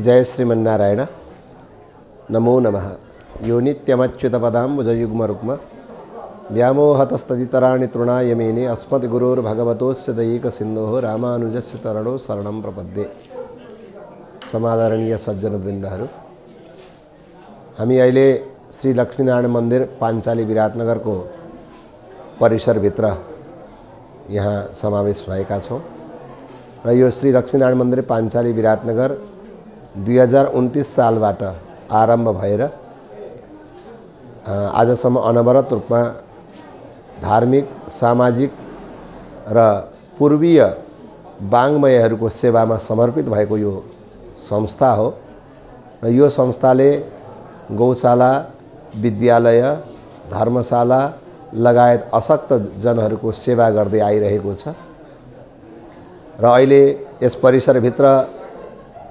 जय श्रीमन्नारायण। नमो नमः। यो नित्यमच्युतपदाम्बुजयुग्मरुक्म व्यामोहतस्तदितराणि तृणाय मेने अस्मद्गुरोर्भगवतोस्य दयैकसिन्धोः रामानुजस्य चरणौ शरणं प्रपद्ये। समादरणीय सज्जनवृन्दहरू, हामी अहिले श्री लक्ष्मीनारायण मन्दिर पाञ्चाली विराटनगरको परिसरभित्र यहाँ समावेश भएका छौँ र यो श्री लक्ष्मीनारायण मन्दिर पाञ्चाली विराटनगर 2029 सालबाट आरम्भ भएर आजसम्म अनवरत रूपमा धार्मिक, सामाजिक र पूर्वीय वाङ्मयहरूको सेवामा समर्पित भएको यो संस्था हो र यो संस्थाले गौशाला, विद्यालय, धर्मशाला लगायत अशक्त जनहरूको सेवा गर्दै आइरहेको छ र अहिले यस परिसरभित्र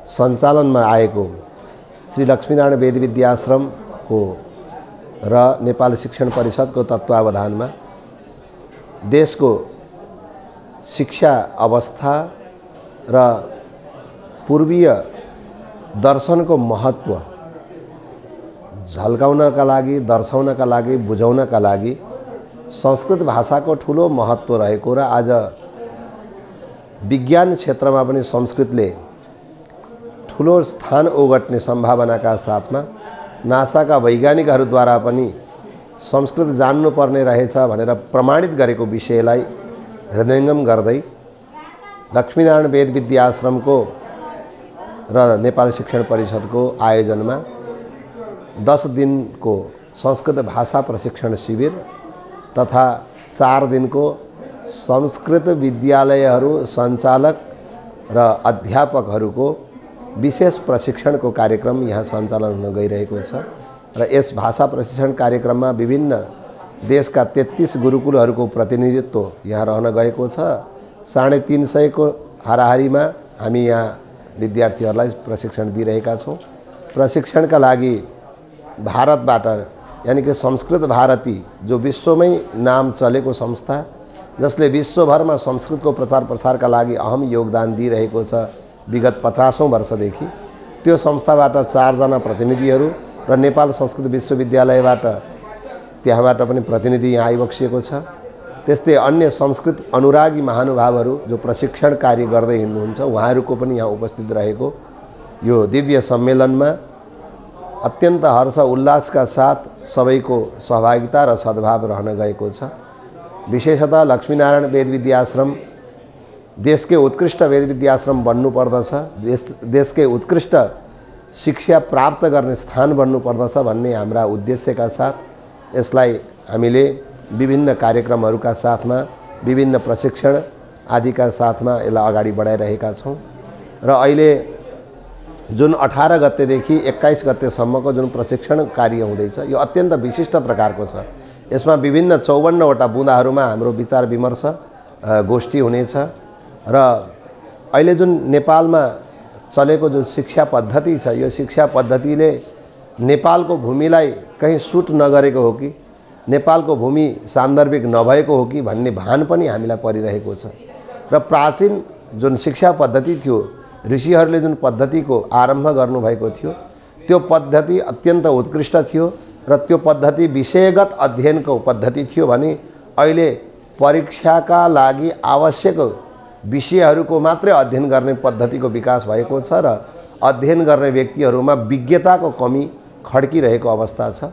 सञ्चालनमा आएको श्री लक्ष्मीनारायण वेद विद्याश्रमको र नेपाल शिक्षण परिषदको तत्त्वावधानमा देशको शिक्षा अवस्था र पूर्वीय दर्शनको महत्त्व झल्काउनका लागि, दर्शाउनका लागि, बुझाउनका लागि संस्कृत भाषाको ठुलो महत्त्व रहेको र आज विज्ञान क्षेत्रमा पनि संस्कृतले ठुलो स्थान ओगट्ने सम्भावनाका साथमा नासाका वैज्ञानिकहरूद्वारा पनि संस्कृत जान्नुपर्ने रहेछ भनेर प्रमाणित गरेको विषयलाई हृदयङ्गम गर्दै लक्ष्मीनारायण वेद विद्याश्रमको र नेपाल शिक्षण परिषदको आयोजनमा 10 दिनको संस्कृत भाषा प्रशिक्षण शिविर तथा 4 दिनको संस्कृत विद्यालयहरू सञ्चालक र अध्यापकहरूको विशेष प्रशिक्षणको कार्यक्रम यहाँ सञ्चालन हुन गइरहेको छ र यस भाषा प्रशिक्षण कार्यक्रममा विभिन्न देशका 33 गुरुकुलहरूको प्रतिनिधित्व यहाँ रहन गएको छ। 350 को हाराहारीमा हामी यहाँ विद्यार्थीहरूलाई प्रशिक्षण दिइरहेका छौँ। प्रशिक्षणका लागि भारतबाट यानि कि संस्कृत भारती जो विश्वमै नाम चलेको संस्था जसले विश्वभरमा संस्कृतको प्रचार प्रसारका लागि अहम योगदान दिइरहेको छ विगत 50औं वर्षदेखि, त्यो संस्थाबाट 4 जना प्रतिनिधिहरू र नेपाल संस्कृत विश्वविद्यालयबाट त्यहाँबाट पनि प्रतिनिधि यहाँ आइबक्सिएको छ। त्यस्तै अन्य संस्कृत अनुरागी महानुभावहरू जो प्रशिक्षण कार्य गर्दै हिँड्नुहुन्छ उहाँहरूको पनि यहाँ उपस्थित रहेको यो दिव्य सम्मेलनमा अत्यन्त हर्ष उल्लासका साथ सबैको सहभागिता र सद्भाव रहन गएको छ। विशेषतः लक्ष्मीनारायण वेद विद्याश्रम देशकै उत्कृष्ट वेद विद्याश्रम बन्नुपर्दछ, देशकै उत्कृष्ट शिक्षा प्राप्त गर्ने स्थान बन्नुपर्दछ भन्ने हाम्रा उद्देश्यका साथ यसलाई हामीले विभिन्न कार्यक्रमहरूका साथमा, विभिन्न प्रशिक्षण आदिका साथमा यसलाई अगाडि बढाइरहेका छौँ र अहिले जुन 18 गतेदेखि 21 गतेसम्मको जुन प्रशिक्षण कार्य हुँदैछ यो अत्यन्त विशिष्ट प्रकारको छ। यसमा विभिन्न 54 वटा बुँदाहरूमा हाम्रो विचार विमर्श गोष्ठी हुनेछ र अहिले जुन नेपालमा चलेको जुन शिक्षा पद्धति छ यो शिक्षा पद्धतिले नेपालको भूमिलाई कहीँ सुट नगरेको हो कि नेपालको भूमि सान्दर्भिक नभएको हो कि भन्ने भान पनि हामीलाई परिरहेको छ र प्राचीन जुन शिक्षा पद्धति थियो, ऋषिहरूले जुन पद्धतिको आरम्भ गर्नुभएको थियो त्यो पद्धति अत्यन्त उत्कृष्ट थियो र त्यो पद्धति विषयगत अध्ययनको पद्धति थियो भने अहिले परीक्षाका लागि आवश्यक विषयहरूको मात्रै अध्ययन गर्ने पद्धतिको विकास भएको छ र अध्ययन गर्ने व्यक्तिहरूमा विज्ञताको कमी खड्किरहेको अवस्था छ।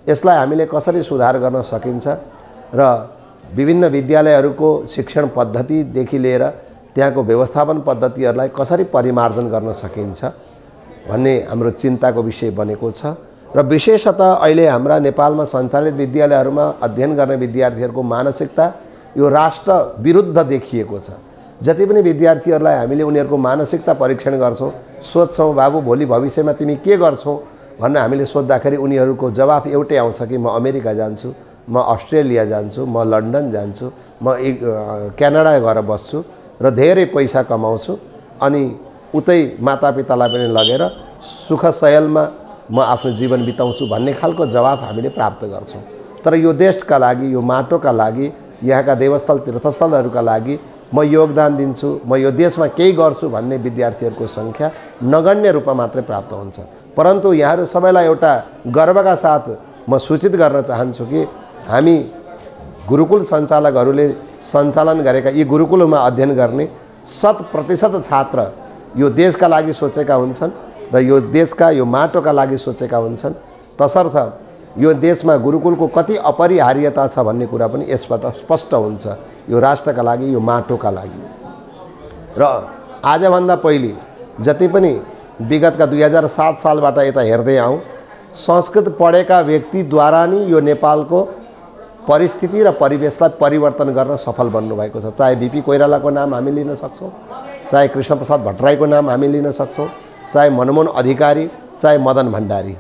यसलाई हामीले कसरी सुधार गर्न सकिन्छ र विभिन्न विद्यालयहरूको शिक्षण पद्धतिदेखि लिएर त्यहाँको व्यवस्थापन पद्धतिहरूलाई कसरी परिमार्जन गर्न सकिन्छ भन्ने हाम्रो चिन्ताको विषय बनेको छ र विशेषतः अहिले हाम्रा नेपालमा सञ्चालित विद्यालयहरूमा अध्ययन गर्ने विद्यार्थीहरूको मानसिकता यो राष्ट्र विरुद्ध देखिएको छ। जति पनि विद्यार्थीहरूलाई हामीले उनीहरूको मानसिकता परीक्षण गर्छौँ, सोध्छौँ बाबु भोलि भविष्यमा तिमी के गर्छौ भनेर हामीले सोद्धाखेरि उनीहरूको जवाफ एउटै आउँछ कि म अमेरिका जान्छु, म अस्ट्रेलिया जान्छु, म लन्डन जान्छु, म क्यानाडा गएर बस्छु र धेरै पैसा कमाउँछु अनि उतै मातापितालाई पनि लगेर सुखशयलमा म आफ्नो जीवन बिताउँछु भन्ने खालको जवाफ हामीले प्राप्त गर्छौँ। तर यो देशका लागि, यो माटोका लागि, यहाँका देवस्थल तीर्थस्थलहरूका लागि म योगदान दिन्छु, म यो देशमा केही गर्छु भन्ने विद्यार्थीहरूको सङ्ख्या नगण्य रूपमा मात्रै प्राप्त हुन्छ। परन्तु यहाँहरू सबैलाई एउटा गर्वका साथ म सूचित गर्न चाहन्छु कि हामी गुरुकुल सञ्चालकहरूले सञ्चालन गरेका यी गुरुकुलमा अध्ययन गर्ने 100% छात्र यो देशका लागि सोचेका हुन्छन् र यो देशका यो माटोका लागि सोचेका हुन्छन्। तसर्थ यो देशमा गुरुकुलको कति अपरिहार्यता छ भन्ने कुरा पनि यसबाट स्पष्ट हुन्छ, यो राष्ट्रका लागि, यो माटोका लागि। र आजभन्दा पहिले जति पनि विगतका 2007 सालबाट यता हेर्दै आउँ, संस्कृत पढेका व्यक्तिद्वारा नै यो नेपालको परिस्थिति र परिवेशलाई परिवर्तन गर्न सफल बन्नुभएको छ। चाहे बीपी कोइरालाको नाम हामी लिन सक्छौँ, चाहे कृष्णप्रसाद भट्टराईको नाम हामी लिन सक्छौँ, चाहे मनमोहन अधिकारी, चाहे मदन भण्डारी,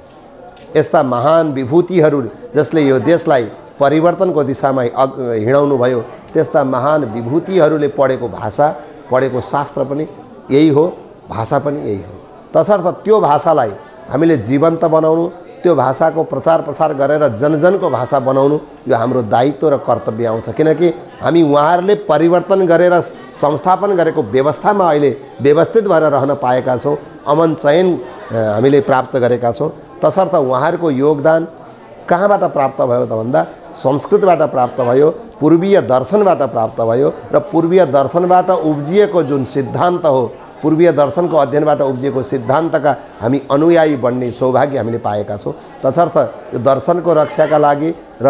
यस्ता महान विभूतिहरू जसले यो देशलाई परिवर्तनको दिशामा हिँडाउनु भयो, त्यस्ता महान विभूतिहरूले पढेको भाषा, पढेको शास्त्र पनि यही हो, भाषा पनि यही हो। तसर्थ त्यो भाषालाई हामीले जीवन्त बनाउनु, त्यो भाषाको प्रचार प्रसार गरेर जनजनको भाषा बनाउनु यो हाम्रो दायित्व र कर्तव्य आउँछ। किनकि हामी उहाँहरूले परिवर्तन गरेर संस्थापन गरेको व्यवस्थामा अहिले व्यवस्थित भएर रहन पाएका छौँ, अमन चयन हामीले प्राप्त गरेका छौँ। तसर्थ उहाँहरूको योगदान कहाँबाट प्राप्त भयो त भन्दा संस्कृतबाट प्राप्त भयो, पूर्वीय दर्शनबाट प्राप्त भयो र पूर्वीय दर्शनबाट उब्जिएको जुन सिद्धान्त हो, पूर्वीय दर्शनको अध्ययनबाट उब्जिएको सिद्धान्तका हामी अनुयायी बन्ने सौभाग्य हामीले पाएका छौँ। तसर्थ यो दर्शनको रक्षाका लागि र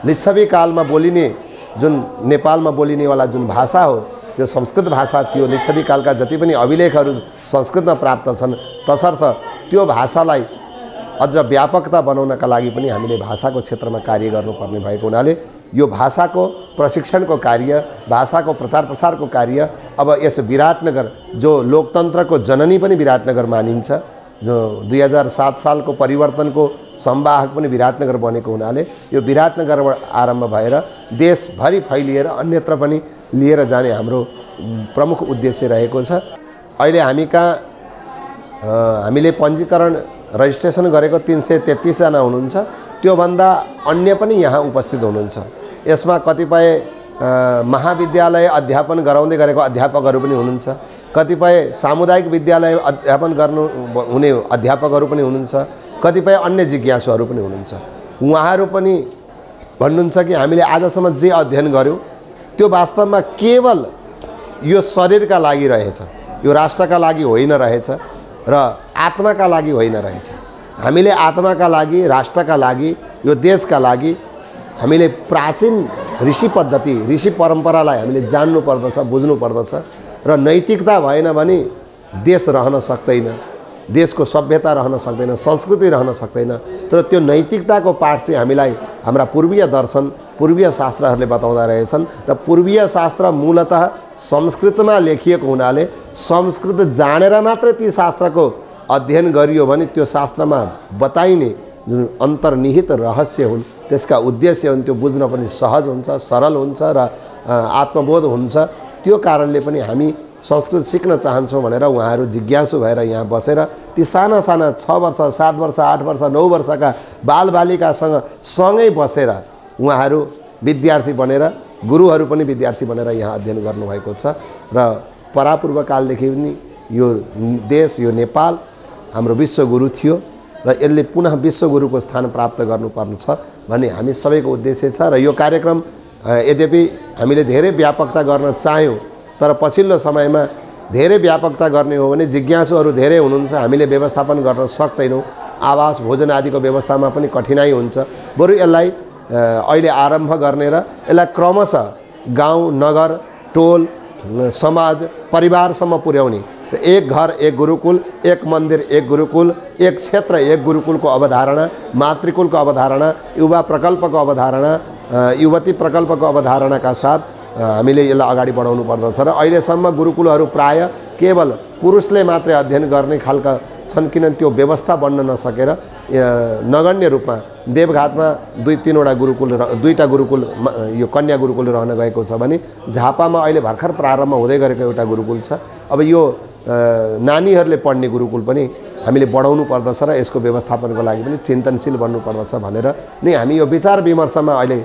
लिच्छवी कालमा बोलिने जुन नेपालमा बोलिनेवाला जुन भाषा हो त्यो संस्कृत भाषा थियो। लिच्छवी कालका जति पनि अभिलेखहरू संस्कृतमा प्राप्त छन्। तसर्थ त्यो भाषालाई अझ व्यापकता बनाउनका लागि पनि हामीले भाषाको क्षेत्रमा कार्य गर्नुपर्ने भएको हुनाले यो भाषाको प्रशिक्षणको कार्य, भाषाको प्रचार प्रसारको कार्य अब यस विराटनगर, जो लोकतन्त्रको जननी पनि विराटनगर मानिन्छ, जो 2007 सालको परिवर्तनको संवाहक पनि विराटनगर बनेको हुनाले यो विराटनगरबाट आरम्भ भएर देशभरि फैलिएर अन्यत्र पनि लिएर जाने हाम्रो प्रमुख उद्देश्य रहेको छ। अहिले हामी कहाँ हामीले पञ्जीकरण रजिस्ट्रेसन गरेको 333 जना हुनुहुन्छ, त्योभन्दा अन्य पनि यहाँ उपस्थित हुनुहुन्छ। यसमा कतिपय महाविद्यालय अध्यापन गराउँदै गरेको अध्यापकहरू पनि हुनुहुन्छ, कतिपय सामुदायिक विद्यालय अध्यापन गर्नु हुने अध्यापकहरू पनि हुनुहुन्छ, कतिपय अन्य जिज्ञासुहरू पनि हुनुहुन्छ। उहाँहरू पनि भन्नुहुन्छ कि हामीले आजसम्म जे अध्ययन गर्यौँ त्यो वास्तवमा केवल यो शरीरका लागि रहेछ, यो राष्ट्रका लागि होइन रहेछ र आत्माका लागि होइन रहेछ। हामीले आत्माका लागि, राष्ट्रका लागि, यो देशका लागि हामीले प्राचीन ऋषि पद्धति, ऋषि परम्परालाई हामीले जान्नु पर्दछ, बुझ्नु पर्दछ र नैतिकता भएन भने देश रहन सक्दैन, देशको सभ्यता रहन सक्दैन, संस्कृति रहन सक्दैन। तर त्यो नैतिकताको पाठ चाहिँ हामीलाई हाम्रा पूर्वीय दर्शन, पूर्वीय शास्त्रहरूले बताउँदा रहेछन् र पूर्वीय शास्त्र मूलतः संस्कृतमा लेखिएको हुनाले संस्कृत जानेर मात्रै ती शास्त्रको अध्ययन गरियो भने त्यो शास्त्रमा बताइने जुन अन्तर्निहित रहस्य हुन्, त्यसका उद्देश्य हुन्, त्यो बुझ्न पनि सहज हुन्छ, सरल हुन्छ र आत्मबोध हुन्छ। त्यो कारणले पनि हामी संस्कृत सिक्न चाहन्छौँ भनेर उहाँहरू जिज्ञासु भएर यहाँ बसेर ती साना साना 6 वर्ष, 7 वर्ष, 8 वर्ष, 9 वर्षका बालबालिकासँग सँगै बसेर उहाँहरू विद्यार्थी बनेर, गुरुहरू पनि विद्यार्थी बनेर यहाँ अध्ययन गर्नुभएको छ र परापूर्व कालदेखि पनि यो देश, यो नेपाल हाम्रो विश्वगुरु थियो र यसले पुनः विश्वगुरुको स्थान प्राप्त गर्नुपर्छ भन्ने हामी सबैको उद्देश्य छ। र यो कार्यक्रम यद्यपि हामीले धेरै व्यापकता गर्न चाह्यौँ, तर पछिल्लो समयमा धेरै व्यापकता गर्ने हो भने जिज्ञासुहरू धेरै हुनुहुन्छ, हामीले व्यवस्थापन गर्न सक्दैनौँ। आवास, भोजन आदिको व्यवस्थामा पनि कठिनाइ हुन्छ। बरु यसलाई अहिले आरम्भ गर्ने र यसलाई क्रमशः गाउँ, नगर, टोल, समाज, परिवारसम्म पुर्याउने, एक घर एक गुरुकुल, एक मन्दिर एक गुरुकुल, एक क्षेत्र एक गुरुकुलको अवधारणा, मातृकुलको अवधारणा, युवा प्रकल्पको अवधारणा, युवती प्रकल्पको अवधारणाका साथ हामीले यसलाई अगाडि बढाउनु पर्दछ। र अहिलेसम्म गुरुकुलहरू प्राय केवल पुरुषले मात्रै अध्ययन गर्ने खालका छन्, किनभने त्यो व्यवस्था बन्न नसकेर नगण्य रूपमा देवघाटमा 2-3वटा गुरुकुल, 2टा गुरुकुल, यो कन्या गुरुकुल रहन गएको छ भने झापामा अहिले भर्खर प्रारम्भ हुँदै गरेको एउटा गुरुकुल छ। अब यो नानीहरूले पढ्ने गुरुकुल पनि हामीले बढाउनु पर्दछ र यसको व्यवस्थापनको लागि पनि चिन्तनशील बन्नुपर्दछ भनेर नै हामी यो विचार विमर्शमा अहिले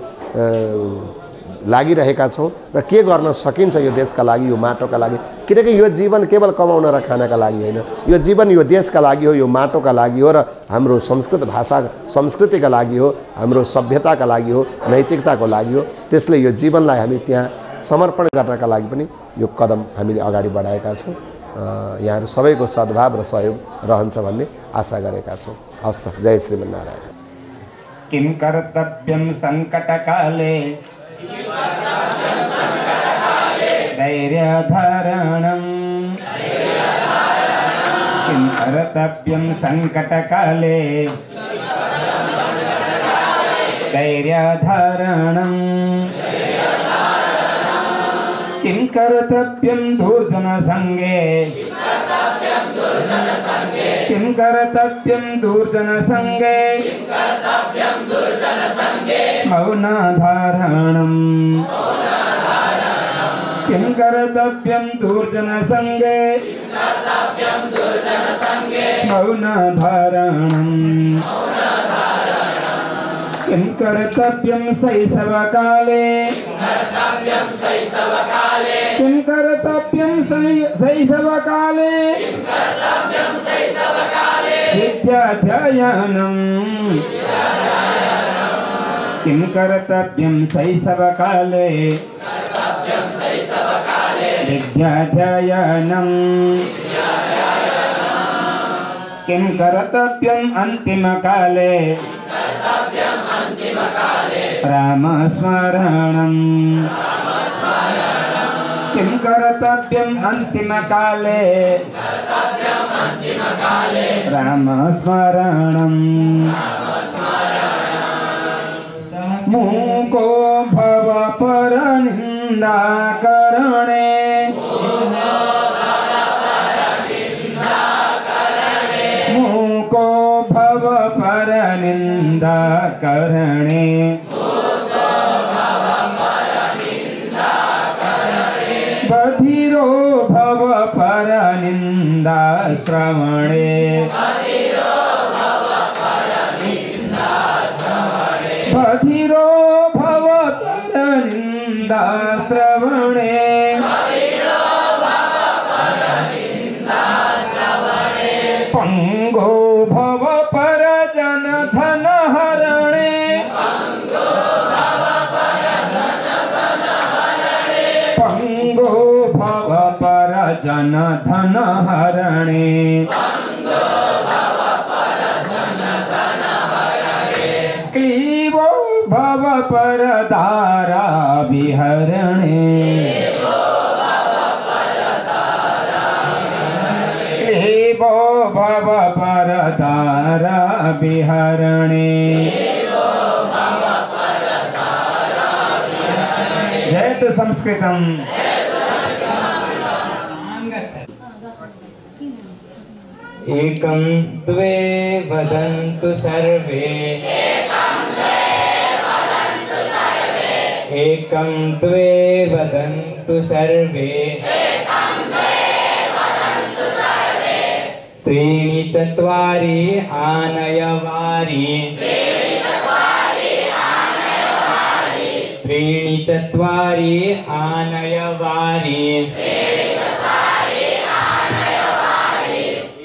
लागिरहेका छौँ र के गर्न सकिन्छ यो देशका लागि, यो माटोका लागि। किनकि यो जीवन केवल कमाउन र खानका लागि होइन, यो जीवन यो देशका लागि हो, यो माटोका लागि हो र हाम्रो संस्कृत भाषा संस्कृतिका लागि हो, हाम्रो सभ्यताका लागि हो, नैतिकताको लागि हो। त्यसले यो जीवनलाई हामी त्यहाँ समर्पण गर्नका लागि पनि यो कदम हामीले अगाडि बढाएका छौँ। यहाँहरू सबैको सद्भाव र सहयोग रहन्छ भन्ने आशा गरेका छौँ। हस्त जय श्रीमन्नारायण। किं कर्तव्यं संकटकाले धैर्यधारणं किं कर्तव्यं संकटकाले धैर्यधारणं किं कर्तव्यं दुर्जनसंगे किं कर्तव्यं दुर्जनसंगे मौनाधारणं किं कर्तव्यं दुर्जनसंगे मौनाधारणं किं कर्तव्यं शैशवकाले किं कर्तव्यं शैशवकाले विद्याध्ययनं किं कर्तव्यं शैशवकाले विद्याध्ययनं किं कर्तव्यम् अन्तिमकाले रामस्मरणं किं कर्तव्यम् अन्तिमकाले रामस्मरणं मूको भव परनिन्दाकरणे मूको भव परनिन्दाकरणे बधिरो भव परनिन्दाश्रवणे बधिरो भव परनिन्दाश्रवणे पंगो भव परजनधनहरणे पंगो भव परजनधनहरणे क्लीबो भव परदारा विहरणे क्लीबो भव परदारा विहरणे जयतु संस्कृतम्। एकं द्वे वदन्तु सर्वे एकं द्वे वदन्तु सर्वे त्रीणि चत्वारि आनयवारि त्रीणि चत्वारि आनयवारि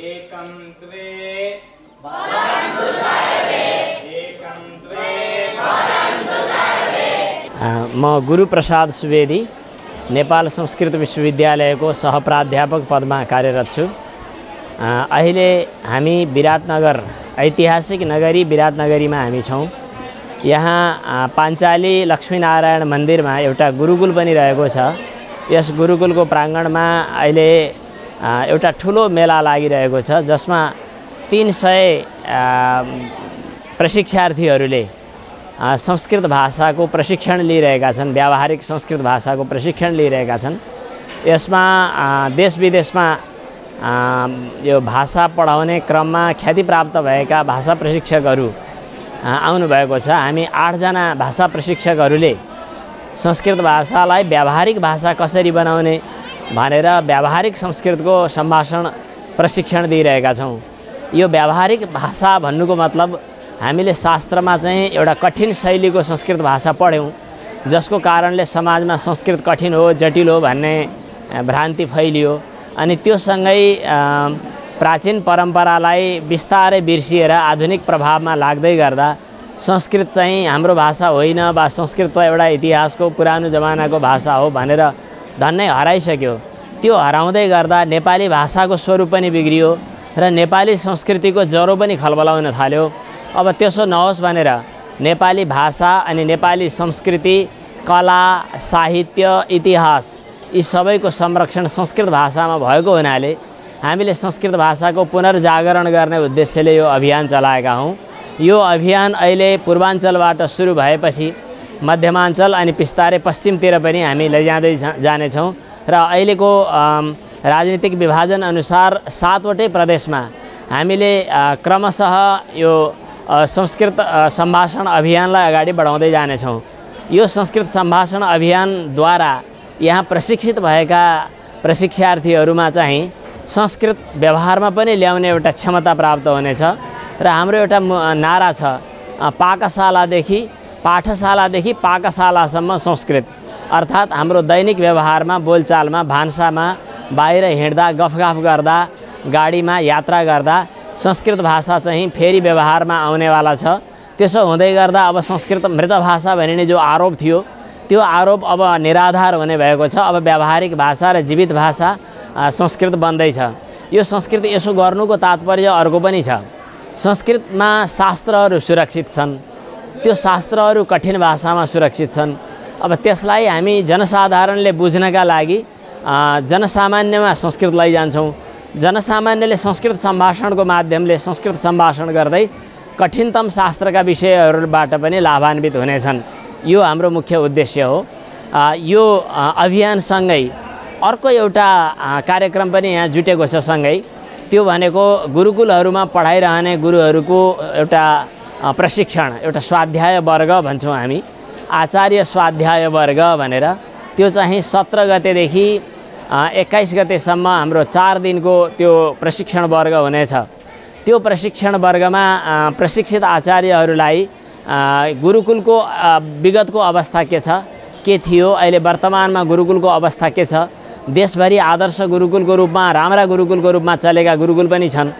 एकं द्वे एकं द्वे म गुरुप्रसाद सुवेदी नेपाल संस्कृत विश्वविद्यालयको सहप्राध्यापक पदमा कार्यरत छु। अहिले हामी विराटनगर ऐतिहासिक नगरी विराटनगरीमा हामी छौँ। यहाँ पाञ्चाली लक्ष्मीनारायण मन्दिरमा एउटा गुरुकुल पनि रहेको छ। यस गुरुकुलको प्राङ्गणमा अहिले एउटा ठुलो मेला लागिरहेको छ, जसमा 300 प्रशिक्षार्थीहरूले संस्कृत भाषाको प्रशिक्षण लिइरहेका छन्, व्यावहारिक संस्कृत भाषाको प्रशिक्षण लिइरहेका छन्। यसमा देश विदेशमा यो भाषा पढाउने क्रममा ख्याति प्राप्त भएका भाषा प्रशिक्षकहरू आउनुभएको छ। हामी 8 जना भाषा प्रशिक्षकहरूले संस्कृत भाषालाई व्यावहारिक भाषा कसरी बनाउने भनेर व्यावहारिक संस्कृतको सम्भाषण प्रशिक्षण दिइरहेका छौँ। यो व्यावहारिक भाषा भन्नुको मतलब हामीले शास्त्रमा चाहिँ एउटा कठिन शैलीको संस्कृत भाषा पढ्यौँ जसको कारणले समाजमा संस्कृत कठिन हो, जटिल हो भन्ने भ्रान्ति फैलियो। अनि त्यो सँगै प्राचीन परम्परालाई बिस्तारै बिर्सिएर आधुनिक प्रभावमा लाग्दै गर्दा संस्कृत चाहिँ हाम्रो भाषा होइन वा संस्कृत त एउटा इतिहासको पुरानो जमानाको भाषा हो भनेर धन्नै हराइसक्यो। त्यो हराउँदै गर्दा नेपाली भाषाको स्वरूप पनि बिग्रियो र नेपाली संस्कृतिको ज्वरो पनि खलबलाउन थाल्यो। अब त्यसो नहोस् भनेर नेपाली भाषा अनि नेपाली संस्कृति, कला, साहित्य, इतिहास यी सबैको संरक्षण संस्कृत भाषामा भएको हुनाले हामीले संस्कृत भाषाको पुनर्जागरण गर्ने उद्देश्यले यो अभियान चलाएका हौँ। यो अभियान अहिले पूर्वाञ्चलबाट सुरु भएपछि मध्यमाञ्चल अनि बिस्तारै पश्चिमतिर पनि हामी लैजाँदै जानेछौँ र अहिलेको राजनीतिक विभाजन अनुसार 7वटै प्रदेशमा हामीले क्रमशः यो संस्कृत सम्भाषण अभियानलाई अगाडि बढाउँदै जानेछौँ। यो संस्कृत सम्भाषण अभियानद्वारा यहाँ प्रशिक्षित भएका प्रशिक्षार्थीहरूमा चाहिँ संस्कृत व्यवहारमा पनि ल्याउने एउटा क्षमता प्राप्त हुनेछ र हाम्रो एउटा नारा छ, पाकशालादेखि पाकशालासम्म संस्कृत। अर्थात् हाम्रो दैनिक व्यवहारमा, बोलचालमा, भान्सामा, बाहिर हिँड्दा, गफगाफ गर्दा, गाडीमा यात्रा गर्दा संस्कृत भाषा चाहिँ फेरि व्यवहारमा आउनेवाला छ। त्यसो हुँदै गर्दा अब संस्कृत मृत भाषा भनिने जो आरोप थियो त्यो आरोप अब निराधार हुने भएको छ। अब व्यावहारिक भाषा र जीवित भाषा संस्कृत बन्दैछ। यो संस्कृत यसो गर्नुको तात्पर्य अर्को पनि छ। संस्कृतमा शास्त्रहरू सुरक्षित छन्, त्यो शास्त्रहरू कठिन भाषामा सुरक्षित छन्। अब त्यसलाई हामी जनसाधारणले बुझ्नका लागि जनसामान्यमा संस्कृत लैजान्छौँ। जनसामान्यले संस्कृत सम्भाषणको माध्यमले संस्कृत सम्भाषण गर्दै कठिनतम शास्त्रका विषयहरूबाट पनि लाभान्वित हुनेछन्। यो हाम्रो मुख्य उद्देश्य हो। यो अभियानसँगै अर्को एउटा कार्यक्रम पनि यहाँ जुटेको छ सँगै, त्यो भनेको गुरुकुलहरूमा पढाइरहने गुरुहरूको एउटा प्रशिक्षण, एउटा स्वाध्याय वर्ग भन्छौँ हामी, आचार्य स्वाध्याय वर्ग भनेर। त्यो चाहिँ 17 गतेदेखि 21 गतेसम्म हाम्रो 4 दिनको त्यो प्रशिक्षण वर्ग हुनेछ। त्यो प्रशिक्षण वर्गमा प्रशिक्षित आचार्यहरूलाई गुरुकुलको विगतको अवस्था के छ, के थियो, अहिले वर्तमानमा गुरुकुलको अवस्था के छ, देशभरि आदर्श गुरुकुलको रूपमा, राम्रा गुरुकुलको रूपमा चलेका गुरुकुल पनि छन्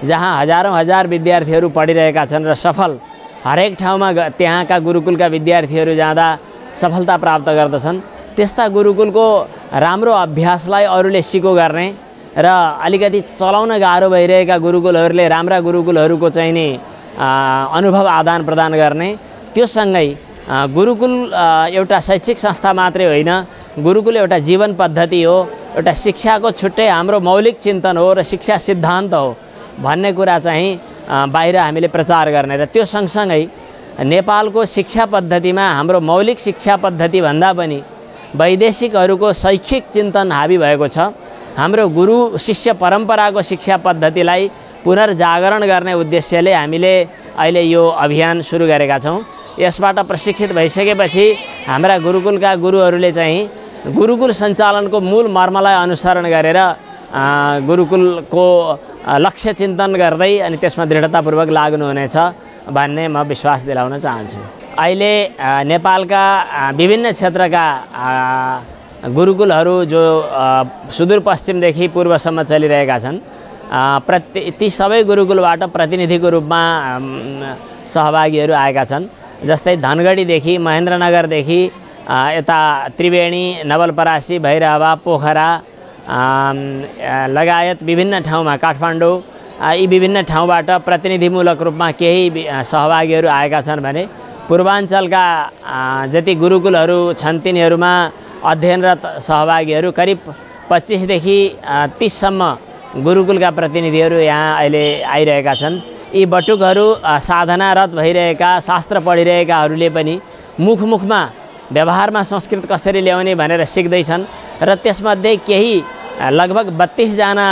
जहाँ हजारौँ हजार विद्यार्थीहरू पढिरहेका छन् र सफल हरेक ठाउँमा त्यहाँका गुरुकुलका विद्यार्थीहरू जाँदा सफलता प्राप्त गर्दछन्। त्यस्ता गुरुकुलको राम्रो अभ्यासलाई अरूले सिको गर्ने र अलिकति चलाउन गाह्रो भइरहेका गुरुकुलहरूले राम्रा गुरुकुलहरूको चाहिँ नि अनुभव आदान प्रदान गर्ने। त्यो सँगै गुरुकुल एउटा शैक्षिक संस्था मात्रै होइन, गुरुकुल एउटा जीवन पद्धति हो, एउटा शिक्षाको छुट्टै हाम्रो मौलिक चिन्तन हो र शिक्षा सिद्धान्त हो भन्ने कुरा चाहिँ बाहिर हामीले प्रचार गर्ने। र त्यो सँगसँगै नेपालको शिक्षा पद्धतिमा हाम्रो मौलिक शिक्षा पद्धति भन्दा पनि वैदेशिकहरूको शैक्षिक चिन्तन हावी भएको छ। हाम्रो गुरु शिष्य परम्पराको शिक्षा पद्धतिलाई पुनर्जागरण गर्ने उद्देश्यले हामीले अहिले यो अभियान सुरु गरेका छौँ। यसबाट प्रशिक्षित भइसकेपछि हाम्रा गुरुकुलका गुरुहरूले चाहिँ गुरुकुल सञ्चालनको मूल मर्मलाई अनुसरण गरेर गुरुकुलको लक्ष्य चिन्तन गर्दै अनि त्यसमा दृढतापूर्वक लाग्नुहुनेछ भन्ने म विश्वास दिलाउन चाहन्छु। अहिले नेपालका विभिन्न क्षेत्रका गुरुकुलहरू जो सुदूरपश्चिमदेखि पूर्वसम्म चलिरहेका छन्, ती सबै गुरुकुलबाट प्रतिनिधिको रूपमा सहभागीहरू आएका छन्। जस्तै धनगढीदेखि, महेन्द्रनगरदेखि यता त्रिवेणी, नवलपरासी, भैरहवा, पोखरा लगायत विभिन्न ठाउँमा, काठमाडौँ, यी विभिन्न ठाउँबाट प्रतिनिधिमूलक रूपमा केही सहभागीहरू आएका छन् भने पूर्वाञ्चलका जति गुरुकुलहरू छन् तिनीहरूमा अध्ययनरत सहभागीहरू करिब 25 देखि 30 सम्म गुरुकुलका प्रतिनिधिहरू यहाँ अहिले आइरहेका छन्। यी बटुकहरू साधनारत भइरहेका, शास्त्र पढिरहेकाहरूले पनि मुखमा व्यवहारमा संस्कृत कसरी ल्याउने भनेर सिक्दैछन् र त्यसमध्ये केही लगभग 32 जना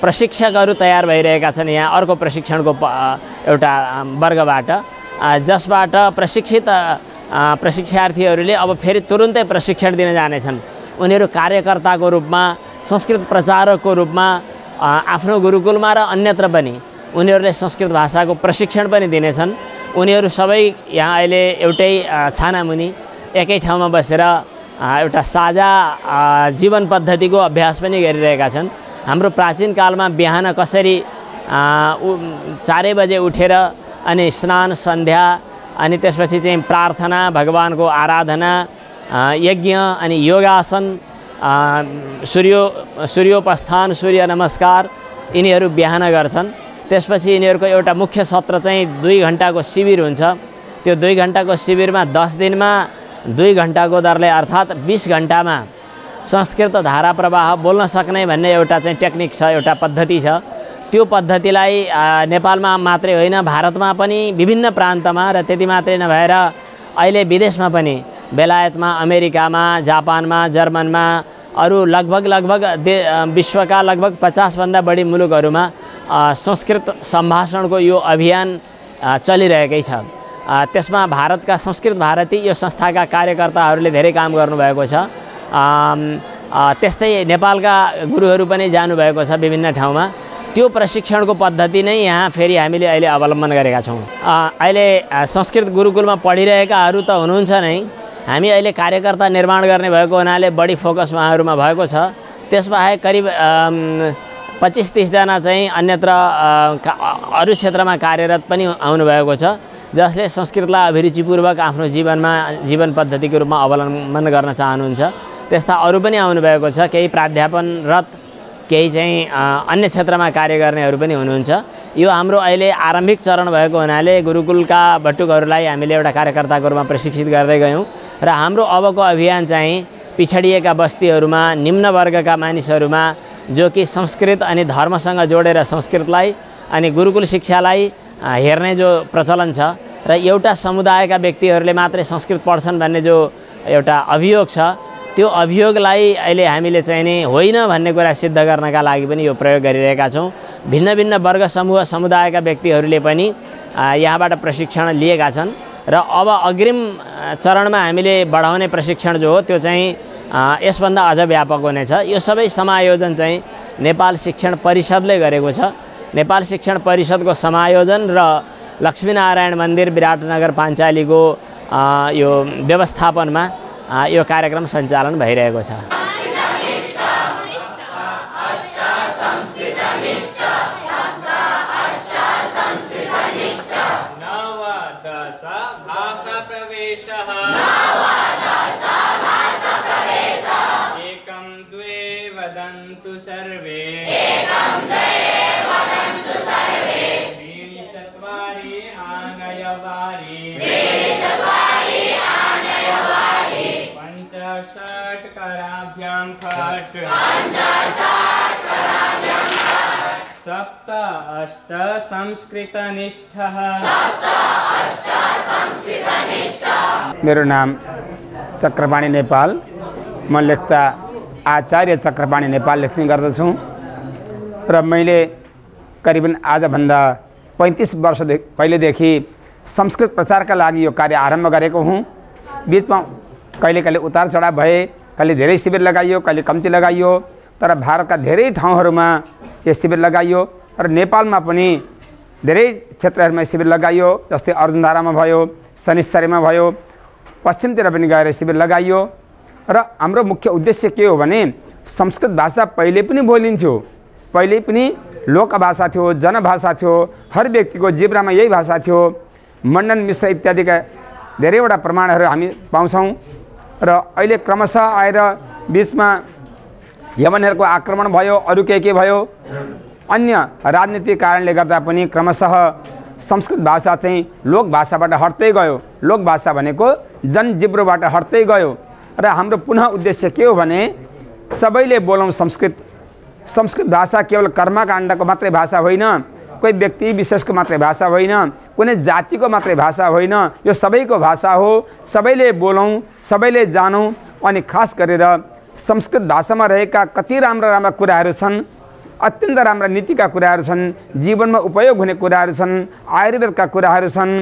प्रशिक्षकहरू तयार भइरहेका छन् यहाँ अर्को प्रशिक्षणको एउटा वर्गबाट, जसबाट प्रशिक्षित प्रशिक्षार्थीहरूले अब फेरि तुरुन्तै प्रशिक्षण दिन जानेछन्। उनीहरू कार्यकर्ताको रूपमा, संस्कृत प्रचारकको रूपमा आफ्नो गुरुकुलमा र अन्यत्र पनि उनीहरूले संस्कृत भाषाको प्रशिक्षण पनि दिनेछन्। उनीहरू सबै यहाँ अहिले एउटै छानामुनि एकै ठाउँमा बसेर एउटा साझा जीवन पद्धतिको अभ्यास पनि गरिरहेका छन्। हाम्रो प्राचीन कालमा बिहान कसरी 4 बजे उठेर अनि स्नान सन्ध्या अनि त्यसपछि चाहिँ प्रार्थना, भगवानको आराधना, यज्ञ अनि योगासन, सूर्योपस्थान, सूर्य नमस्कार यिनीहरू बिहान गर्छन्। त्यसपछि यिनीहरूको एउटा मुख्य सत्र चाहिँ 2 घण्टाको शिविर हुन्छ। त्यो 2 घण्टाको शिविरमा 10 दिनमा 2 घण्टाको दरले अर्थात् 20 घण्टामा संस्कृत धारा प्रवाह बोल्न सक्ने भन्ने एउटा चाहिँ टेक्निक छ, एउटा पद्धति छ। त्यो पद्धतिलाई नेपालमा मात्रै होइन भारतमा पनि विभिन्न प्रान्तमा र त्यति मात्रै नभएर अहिले विदेशमा पनि बेलायतमा, अमेरिकामा, जापानमा, जर्मनमा अरू लगभग विश्वका लगभग 50 भन्दा बढी मुलुकहरूमा संस्कृत सम्भाषणको यो अभियान चलिरहेकै छ। त्यसमा भारतका संस्कृत भारती यो संस्थाका कार्यकर्ताहरूले धेरै काम गर्नुभएको छ। त्यस्तै नेपालका गुरुहरू पनि जानुभएको छ विभिन्न ठाउँमा। त्यो प्रशिक्षणको पद्धति नै यहाँ फेरि हामीले अहिले अवलम्बन गरेका छौँ। अहिले संस्कृत गुरुकुलमा पढिरहेकाहरू त हुनुहुन्छ नै, हामी अहिले कार्यकर्ता निर्माण गर्ने भएको हुनाले बढी फोकस उहाँहरूमा भएको छ। त्यसबाहेक करिब 25-30 जना चाहिँ अन्यत्र अरू क्षेत्रमा कार्यरत पनि आउनुभएको छ, जसले संस्कृतलाई अभिरुचिपूर्वक आफ्नो जीवन पद्धतिको रूपमा अवलम्बन गर्न चाहनुहुन्छ। त्यस्ता अरू पनि आउनुभएको छ, केही प्राध्यापनरत, केही चाहिँ अन्य क्षेत्रमा कार्य गर्नेहरू पनि हुनुहुन्छ। यो हाम्रो अहिले आरम्भिक चरण भएको हुनाले गुरुकुलका बटुकहरूलाई हामीले एउटा कार्यकर्ताको रूपमा प्रशिक्षित गर्दै गयौँ र हाम्रो अबको अभियान चाहिँ पिछडिएका बस्तीहरूमा, निम्न वर्गका मानिसहरूमा जो कि संस्कृत अनि धर्मसँग जोडेर संस्कृतलाई अनि गुरुकुल शिक्षालाई हेर्ने जो प्रचलन छ र एउटा समुदायका व्यक्तिहरूले मात्रै संस्कृत पढ्छन् भन्ने जो एउटा अभियोग छ, त्यो अभियोगलाई अहिले हामीले चाहिँ नि होइन भन्ने कुरा सिद्ध गर्नका लागि पनि यो प्रयोग गरिरहेका छौँ। भिन्न भिन्न वर्ग समूह समुदायका व्यक्तिहरूले पनि यहाँबाट प्रशिक्षण लिएका छन् र अब अग्रिम चरणमा हामीले बढाउने प्रशिक्षण जो हो त्यो चाहिँ यसभन्दा अझ व्यापक हुनेछ। यो सबै समायोजन चाहिँ नेपाल शिक्षण परिषदले गरेको छ। नेपाल शिक्षण परिषदको समायोजन र लक्ष्मीनारायण मन्दिर विराटनगर पाञ्चालीको यो व्यवस्थापनमा यो कार्यक्रम सञ्चालन भइरहेको छ। सप्त अष्ट संस्कृतनिष्ठः। मेरो नाम चक्रपाणी नेपाल, म लेख्दा आचार्य चक्रपाणी नेपाल लेख्ने गर्दछु र मैले करिबन आजभन्दा 35 वर्ष पहिलेदेखि संस्कृत प्रचारका लागि यो कार्य आरम्भ गरेको हुँ। बीचमा कहिले उतार चढाव भए, कहिले धेरै शिविर लगाइयो, कहिले कम्ती लगाइयो, तर भारतका धेरै ठाउँहरूमा यो शिविर लगाइयो र नेपालमा पनि धेरै क्षेत्रहरूमा शिविर लगाइयो। जस्तै अर्जुनधारामा भयो, शनिश्चरीमा भयो, पश्चिमतिर पनि गएर शिविर लगाइयो र हाम्रो मुख्य उद्देश्य के हो भने संस्कृत भाषा पहिले पनि बोलिन्थ्यो, पहिले पनि लोकभाषा थियो, जनभाषा थियो, हर व्यक्तिको जिब्रामा यही भाषा थियो। मण्डन मिश्र इत्यादिका धेरैवटा प्रमाणहरू हामी पाउँछौँ र अहिले क्रमशः आएर बीचमा यवनहरूको आक्रमण भयो, अरू के भयो, अन्य राजनीतिक कारणले गर्दा पनि क्रमशः संस्कृत भाषा चाहिँ लोकभाषाबाट हट्दै गयो। लोकभाषा भनेको जनजिब्रोबाट हट्दै गयो र हाम्रो पुनः उद्देश्य के हो भने सबैले बोलौँ संस्कृत। संस्कृत भाषा केवल कर्मकाण्डको मात्रै भाषा होइन, कोही व्यक्ति विशेषको मात्रै भाषा होइन, कुनै जातिको मात्रै भाषा होइन, यो सबैको भाषा हो। सबैले बोलौँ, सबैले जानौँ अनि खास गरेर संस्कृत भाषामा रहेका कति राम्रा कुराहरू छन्, अत्यन्त राम्रा नीतिका कुराहरू छन्, जीवनमा उपयोग हुने कुराहरू छन्, आयुर्वेदका कुराहरू छन्,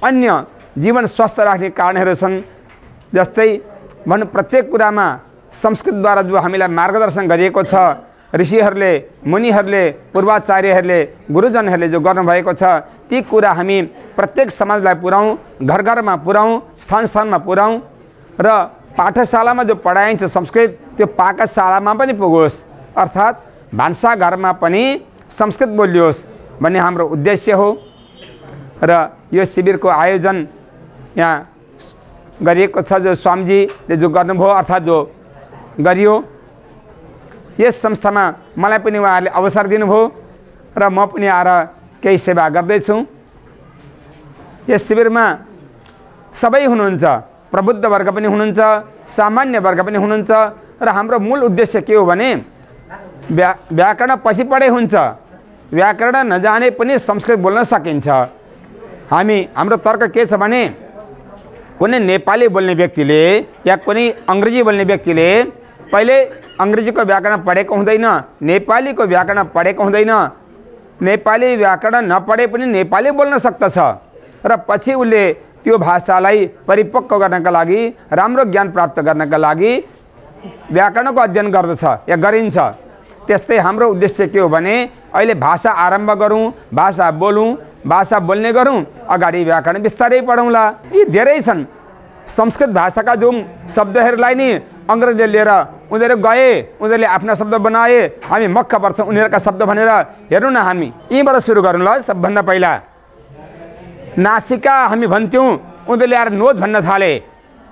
अन्य जीवन स्वस्थ राख्ने कारणहरू छन्। जस्तै भनौँ प्रत्येक कुरामा संस्कृतद्वारा जो हामीलाई मार्गदर्शन गरिएको छ, ऋषिहरूले, मुनिहरूले, पूर्वाचार्यहरूले, गुरुजनहरूले जो गर्नुभएको छ, ती कुरा हामी प्रत्येक समाजलाई पुर्याउँ, घर घरमा पुर्याउँ, स्थान स्थानमा पुर्याउँ। र पाठशालामा जो पढाइन्छ संस्कृत त्यो पाकशालामा पनि पुगोस्, अर्थात् भान्साघरमा पनि संस्कृत बोलियोस् भन्ने हाम्रो उद्देश्य हो। र यो शिविरको आयोजन यहाँ गरिएको छ, जो स्वामीजीले जो गर्नुभयो अर्थात् जो गरियो, यस संस्थामा मलाई पनि उहाँहरूले अवसर दिनुभयो र म पनि आएर केही सेवा गर्दैछु। यस शिविरमा सबै हुनुहुन्छ, प्रबुद्ध वर्ग पनि हुनुहुन्छ, सामान्य वर्ग पनि हुनुहुन्छ र हाम्रो मूल उद्देश्य के हो भने व्याकरण पछि पढे हुन्छ, व्याकरण नजाने पनि संस्कृत बोल्न सकिन्छ। हाम्रो तर्क के छ भने कुनै नेपाली बोल्ने व्यक्तिले या कुनै अङ्ग्रेजी बोल्ने व्यक्तिले पहिले अङ्ग्रेजीको व्याकरण पढेको हुँदैन, नेपालीको व्याकरण पढेको हुँदैन, नेपाली व्याकरण नपढे पनि नेपाली बोल्न सक्दछ र पछि उसले त्यो भाषालाई परिपक्व गर्नका लागि, राम्रो ज्ञान प्राप्त गर्नका लागि व्याकरणको अध्ययन गर्दछ या गरिन्छ। त्यस्तै हाम्रो उद्देश्य के हो भने अहिले भाषा आरम्भ गरौँ, भाषा बोलौँ, भाषा बोल्ने गरौँ, अगाडि व्याकरण बिस्तारै पढौँला। यी धेरै छन्। संस्कृत भाषाका जो शब्दहरूलाई नि अङ्ग्रेजले लिएर उनीहरू गए, उनीहरूले आफ्ना शब्द बनाए, हामी मक्ख पर्छौँ उनीहरूका शब्द भनेर। हेर्नु न, हामी यहीँबाट सुरु गरौँ ल। सबभन्दा पहिला नासिका हामी भन्थ्यौँ, उनीहरूले आएर नोज भन्न थाले।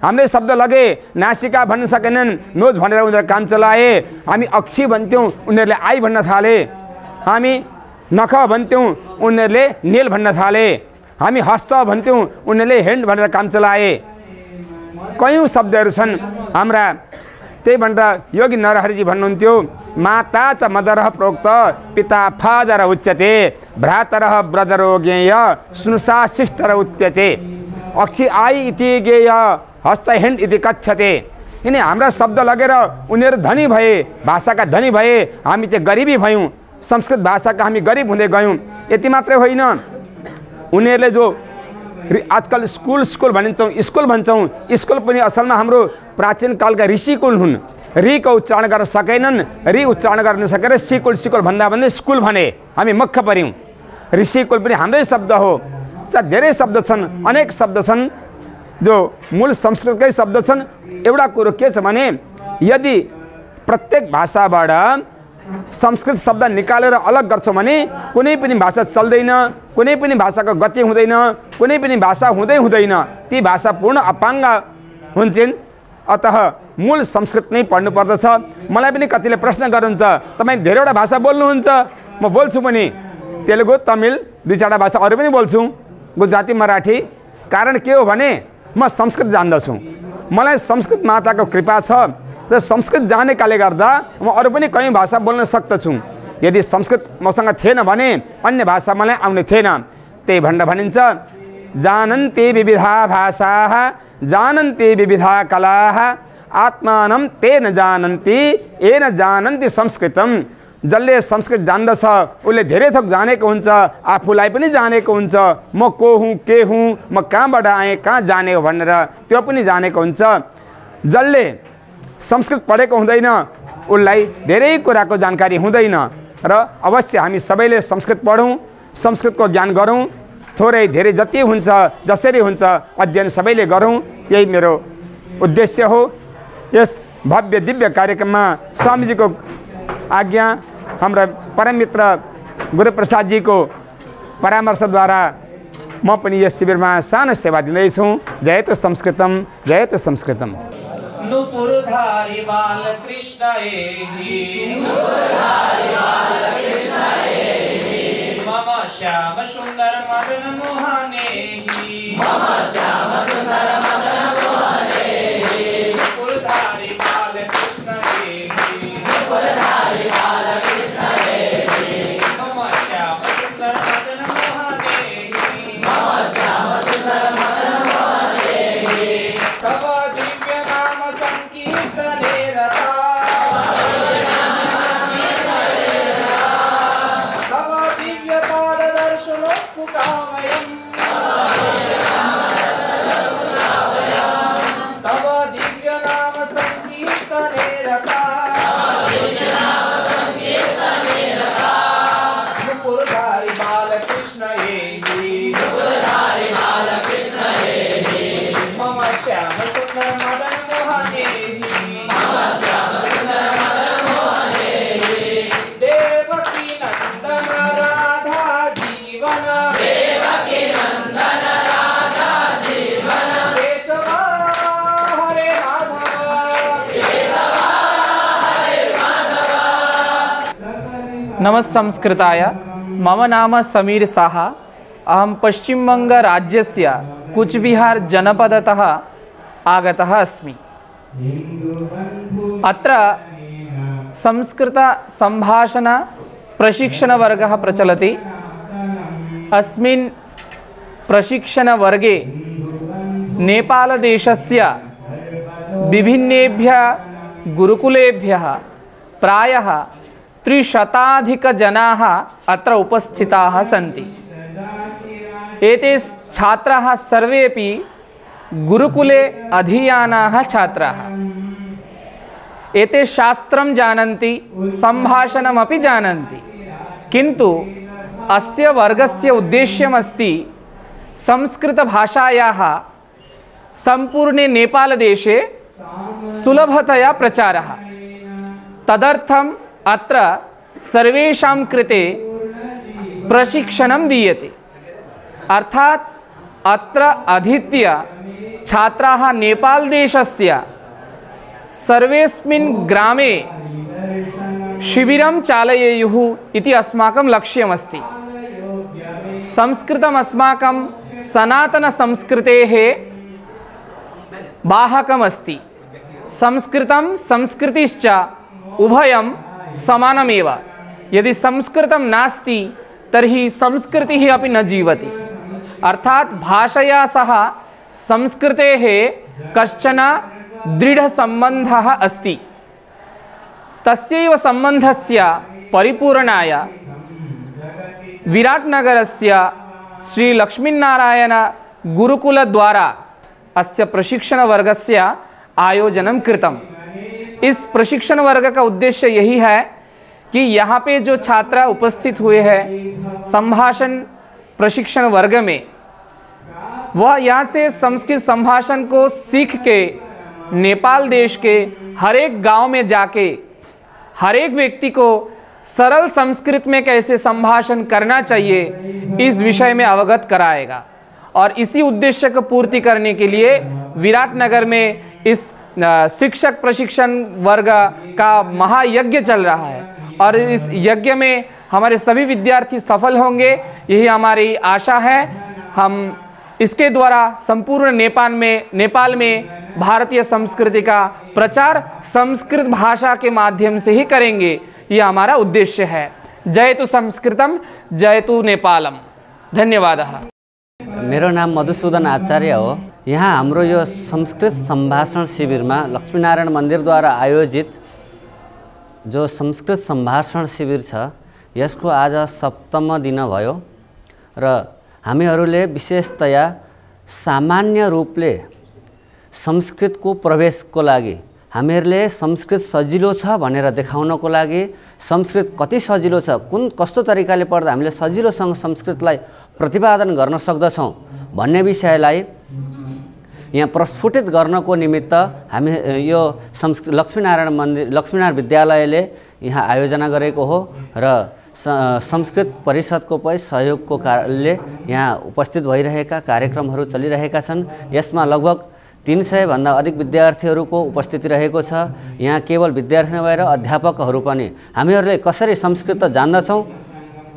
हाम्रै शब्द लगे, नासिका भन्न सकेनन्, नोज भनेर उनीहरू काम चलाए। हामी अक्षी भन्थ्यौँ, उनीहरूले आई भन्न थाले। हामी नख भन्थ्यौँ, उनीहरूले नेल भन्न थाले। हामी हस्त भन्थ्यौँ, उनीहरूले ह्यान्ड भनेर काम चलाए। कयौँ शब्दहरू छन् हाम्रा। त्यही भनेर योगी नरहरिजी भन्नुहुन्थ्यो, माता च मदरः प्रोक्त पिता फादर उच्यते भ्रातरः ब्रदरो ज्ञेय सुनुसा शिष्टर उच्यते अक्षी आई इति ज्ञेय हस्त ह्यान्ड इति कथ्यते। यिनी हाम्रा शब्द लगेर उनीहरू धनी भए, भाषाका धनी भए, हामी चाहिँ गरिबी भयौँ। संस्कृत भाषाका हामी गरिब हुँदै गयौँ। यति मात्रै होइन, उनीहरूले जो आजकल स्कुल भनिन्छौँ, स्कुल भन्छौँ, स्कुल पनि असलमा हाम्रो प्राचीन कालका ऋषिकुल हुन्। रीको उच्चारण गर्न सकेनन्, री उच्चारण गर्न सकेर सिकुल भन्दा भन्दै स्कुल भने हामी मक्ख पर्यौँ। ऋषिकुल पनि हाम्रै शब्द हो। धेरै शब्द छन्, अनेक शब्द छन् जो मूल संस्कृतकै शब्द छन्। एउटा कुरो के छ भने यदि प्रत्येक भाषाबाट संस्कृत शब्द निकालेर अलग गर्छौँ भने कुनै पनि भाषा चल्दैन, कुनै पनि भाषाको गति हुँदैन, कुनै पनि भाषा हुँदैन। ती भाषा पूर्ण अपाङ्ग हुन्छन्। अतः मूल संस्कृत नै पढ्नु पर्दछ। मलाई पनि कतिले प्रश्न गर्नुहुन्छ, तपाईँ धेरैवटा भाषा बोल्नुहुन्छ? म बोल्छु पनि, तेलुगु, तमिल, दुई चारवटा भाषा अरू पनि बोल्छु, गुजराती, मराठी। कारण के हो भने म संस्कृत जान्दछु। मलाई संस्कृत माताको कृपा छ र संस्कृत जानेकाले गर्दा म अरू पनि कयौँ भाषा बोल्न सक्दछु। यदि संस्कृत मसँग थिएन भने अन्य भाषा मलाई आउने थिएन। त्यही भनेर भनिन्छ, जानन्ति विविधा भाषाः जानन्ति विविधा कलाः आत्मानं ते न जानन्ति येन जानन्ति संस्कृतम। जसले संस्कृत जान्दछ उसले धेरै थोक जानेको हुन्छ, आफूलाई पनि जानेको हुन्छ। म को हुँ, के हुँ, म कहाँबाट आएँ, कहाँ जाने हो भनेर त्यो पनि जानेको हुन्छ। जसले संस्कृत पढेको हुँदैन उसलाई धेरै कुराको जानकारी हुँदैन। र अवश्य हामी सबैले संस्कृत पढौँ, संस्कृतको ज्ञान गरौँ। थोरै धेरै जति हुन्छ, जसरी हुन्छ अध्ययन सबैले गरौँ। यही मेरो उद्देश्य हो। यस भव्य दिव्य कार्यक्रममा स्वामीजीको आज्ञा, हाम्रा परम मित्र गुरुप्रसादजीको परामर्शद्वारा म पनि यस शिविरमा सानो सेवा दिँदैछु। जयतु संस्कृतम, जयतु संस्कृतम। नुपुरधारी बालकृष्ण मम श्याम सुंदर मदन मोहने नुपुरधारी बालकृष्ण मम श्याम सुंदर मदन मोहने तव दिव्य नाम संकीर्तने रता तव दिव्य पाद दर्शनोत्सुकामयम् नमस्संस्कृताय। मम नाम समीर साहा। अहं पश्चिमबङ्गराज्यस्य कुचबिहार जनपदतः आगतः अस्मि। अत्र संस्कृतसम्भाषण प्रशिक्षणवर्गः प्रचलति। अस्मिन् प्रशिक्षणवर्गे नेपालदेशस्य विभिन्नेभ्यः गुरुकुलेभ्यः प्रायः 300 जनाः अत्र उपस्थिताः सन्ति। एते छात्राः सर्वेपि गुरुकुले अधीयानाः छात्राः। एते शास्त्रं जानन्ति, सम्भाषणमपि जानन्ति, किन्तु अस्य वर्गस्य उद्देश्यमस्ति संस्कृतभाषायाः सम्पूर्णे नेपालदेशे सुलभतया प्रचारः। तदर्थम् अत्र सर्वेषां कृते प्रशिक्षणं दीयते। अर्थात् अत्र अधीत्य छात्राः नेपालदेशस्य सर्वेस्मिन् ग्रामे शिबिरं चालयेयुः इति अस्माकं लक्ष्यमस्ति। संस्कृतम् अस्माकं सनातनसंस्कृतेः वाहकमस्ति। संस्कृतं संस्कृतिश्च उभयं समानमेव। यदि संस्कृतं नास्ति तर्हि संस्कृतिः अपि न जीवति। अर्थात् भाषया सह संस्कृतेः कश्चन दृढसम्बन्धः अस्ति। तस्यैव सम्बन्धस्य परिपूरणाय विराटनगरस्य श्री लक्ष्मीनारायण गुरुकुलद्वारा अस्य प्रशिक्षणवर्गस्य आयोजनं कृतम्। इस प्रशिक्षण वर्ग का उद्देश्य यही है कि यहाँ पे जो छात्र उपस्थित हुए हैं संभाषण प्रशिक्षण वर्ग में, वह यहाँ से संस्कृत संभाषण को सीख के नेपाल देश के हर एक गांव में जाके हर एक व्यक्ति को सरल संस्कृत में कैसे संभाषण करना चाहिए इस विषय में अवगत कराएगा। और इसी उद्देश्य को पूर्ति करने के लिए विराटनगर में इस शिक्षक प्रशिक्षण वर्ग का महायज्ञ चल रहा है और इस यज्ञ में हमारे सभी विद्यार्थी सफल होंगे, यही हमारी आशा है। हम इसके द्वारा संपूर्ण नेपाल में भारतीय संस्कृति का प्रचार संस्कृत भाषा के माध्यम से ही करेंगे, ये हमारा उद्देश्य है। जयतु संस्कृतम, जयतु नेपालम। धन्यवादः। मेरो नाम मधुसूदन आचार्य हो। यहाँ हाम्रो यो संस्कृत सम्भाषण शिविरमा लक्ष्मीनारायण मन्दिरद्वारा आयोजित जो संस्कृत सम्भाषण शिविर छ, यसको आज 7औं दिन भयो र हामीहरूले विशेषतया सामान्य रूपले संस्कृतको प्रवेशको लागि हामीहरूले संस्कृत सजिलो छ भनेर देखाउनको लागि, संस्कृत कति सजिलो छ, कस्तो तरिकाले पढ्दा हामीले सजिलोसँग संस्कृतलाई प्रतिपादन गर्न सक्दछौँ भन्ने विषयलाई यहाँ प्रस्फुटित गर्नको निमित्त हामी यो लक्ष्मीनारायण विद्यालयले यहाँ आयोजना गरेको हो र संस्कृत परिषदको पनि सहयोगको कारणले यहाँ उपस्थित भइरहेका कार्यक्रमहरू चलिरहेका छन्। यसमा लगभग 300 भन्दा अधिक विद्यार्थीहरूको उपस्थिति रहेको छ। यहाँ केवल विद्यार्थी नभएर अध्यापकहरू पनि हामीहरूले कसरी संस्कृत जान्दछौँ,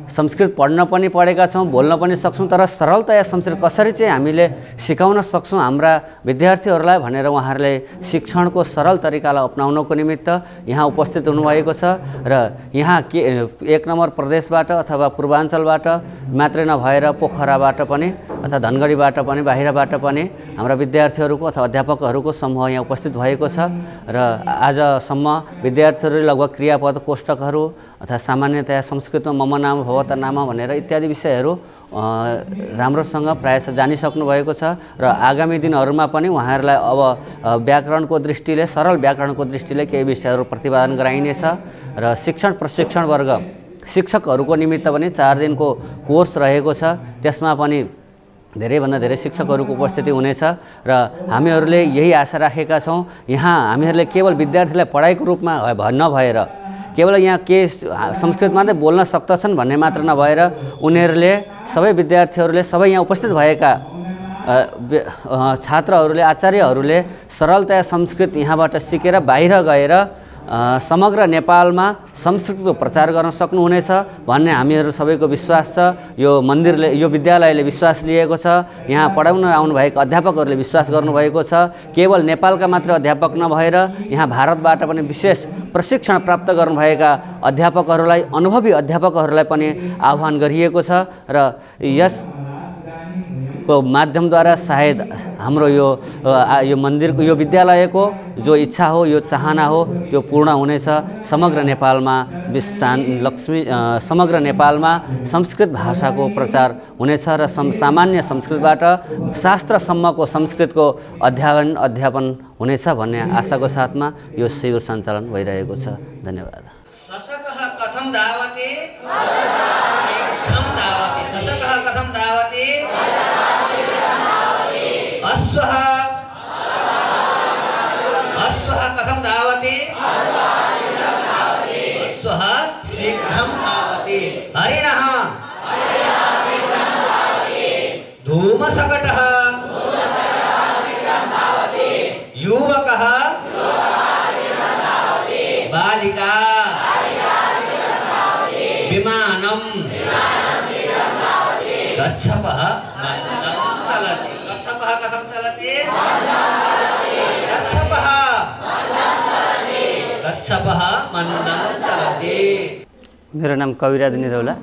संस्कृत पढ्न पनि पढेका छौँ, बोल्न पनि सक्छौँ, तर सरलतया संस्कृत कसरी चाहिँ हामीले सिकाउन सक्छौँ हाम्रा विद्यार्थीहरूलाई भनेर उहाँहरूले शिक्षणको सरल तरिकालाई अपनाउनको निमित्त यहाँ उपस्थित हुनुभएको छ। र यहाँ के 1 नम्बर प्रदेशबाट अथवा पूर्वाञ्चलबाट मात्रै नभएर पोखराबाट पनि अथवा धनगढीबाट पनि बाहिरबाट पनि हाम्रा विद्यार्थीहरूको अथवा अध्यापकहरूको समूह यहाँ उपस्थित भएको छ। र आजसम्म विद्यार्थीहरूले लगभग क्रियापद कोष्टकहरू अथवा सामान्यतया संस्कृतमा मम नाम भवत नाम भनेर इत्यादि विषयहरू राम्रोसँग प्रायः जानिसक्नु भएको छ। र आगामी दिनहरूमा पनि उहाँहरूलाई अब व्याकरणको दृष्टिले, सरल व्याकरणको दृष्टिले केही विषयहरू प्रतिपादन गराइनेछ। र शिक्षण प्रशिक्षण वर्ग शिक्षकहरूको निमित्त पनि 4 दिनको कोर्स रहेको छ। त्यसमा पनि धेरैभन्दा धेरै शिक्षकहरूको उपस्थिति हुनेछ र हामीहरूले यही आशा राखेका छौँ। यहाँ हामीहरूले केवल विद्यार्थीलाई पढाइको रूपमा नभएर केवल यहाँ के संस्कृत मात्रै बोल्न सक्दछन् भन्ने मात्र नभएर उनीहरूले सबै विद्यार्थीहरूले सबै यहाँ उपस्थित भएका छात्रहरूले आचार्यहरूले सरलतया संस्कृत यहाँबाट सिकेर बाहिर गएर समग्र नेपालमा संस्कृतको प्रचार गर्न सक्नुहुनेछ भन्ने हामीहरू सबैको विश्वास छ। यो मन्दिरले यो विद्यालयले विश्वास लिएको छ। यहाँ पढाउन आउनुभएका अध्यापकहरूले विश्वास गर्नुभएको छ। केवल नेपालका मात्र अध्यापक नभएर यहाँ भारतबाट पनि विशेष प्रशिक्षण प्राप्त गर्नुभएका अध्यापकहरूलाई अनुभवी अध्यापकहरूलाई पनि आह्वान गरिएको छ र यसको माध्यमद्वारा सायद हाम्रो यो मन्दिरको यो विद्यालयको जो इच्छा हो यो चाहना हो त्यो पूर्ण हुनेछ। समग्र नेपालमा समग्र नेपालमा संस्कृत भाषाको प्रचार हुनेछ र सामान्य संस्कृतबाट शास्त्रसम्मको संस्कृतको अध्यापन हुनेछ भन्ने आशाको साथमा यो शिविर सञ्चालन भइरहेको छ। धन्यवाद। शशकः कथं धावति शीघ्रं धावति। शशकः कथं धावति अश्वः कथं धावति अश्वः शीघ्रं धावति। हरिणः धूमशकटः युवकः बालिका विमानं कच्छपः मन्दं चलति। कच्छपः कथं चलति कच्छपः मन्दं चलति। मेरो नाम कविराज निरौला।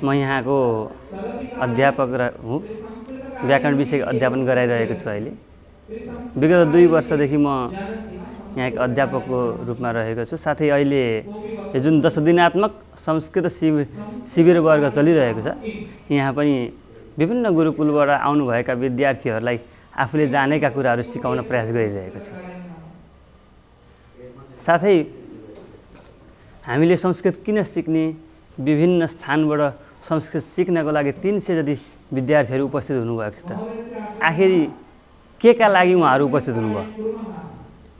म यहाँको अध्यापक हुँ। व्याकरण विषय अध्यापन गराइरहेको छु। अहिले विगत 2 वर्षदेखि म यहाँ एक अध्यापकको रूपमा रहेको छु। साथै अहिले यो जुन 10 दिनात्मक संस्कृत शिविर वर्ग चलिरहेको छ, यहाँ पनि विभिन्न गुरुकुलबाट आउनुभएका विद्यार्थीहरूलाई आफूले जानेका कुराहरू सिकाउन प्रयास गरिरहेको छु। साथै हामीले संस्कृत किन सिक्ने, विभिन्न स्थानबाट संस्कृत सिक्नको लागि 300 जति विद्यार्थीहरू उपस्थित हुनुभएको छ। त आखिरी के का लागि उहाँहरू उपस्थित हुनुभयो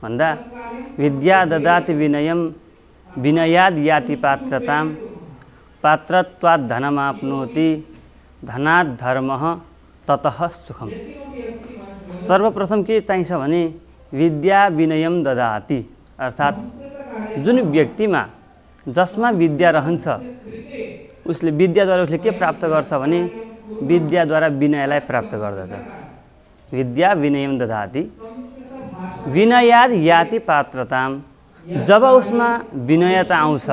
भन्दा विद्या ददाति विनयम विनयाद याति पात्रताम पात्रत्वात् धनमाप्नोति धनात् धर्मः ततः सुखम। सर्वप्रथम के चाहिन्छ भने विद्या विनयम ददाति, अर्थात् जुन व्यक्तिमा जसमा विद्या रहन्छ उसले विद्याद्वारा उसले के प्राप्त गर्छ भने विद्याद्वारा विनयलाई प्राप्त गर्दछ। विद्या विनयम ददाति विनयाद याति पात्रताम। जब उसमा विनयता आउँछ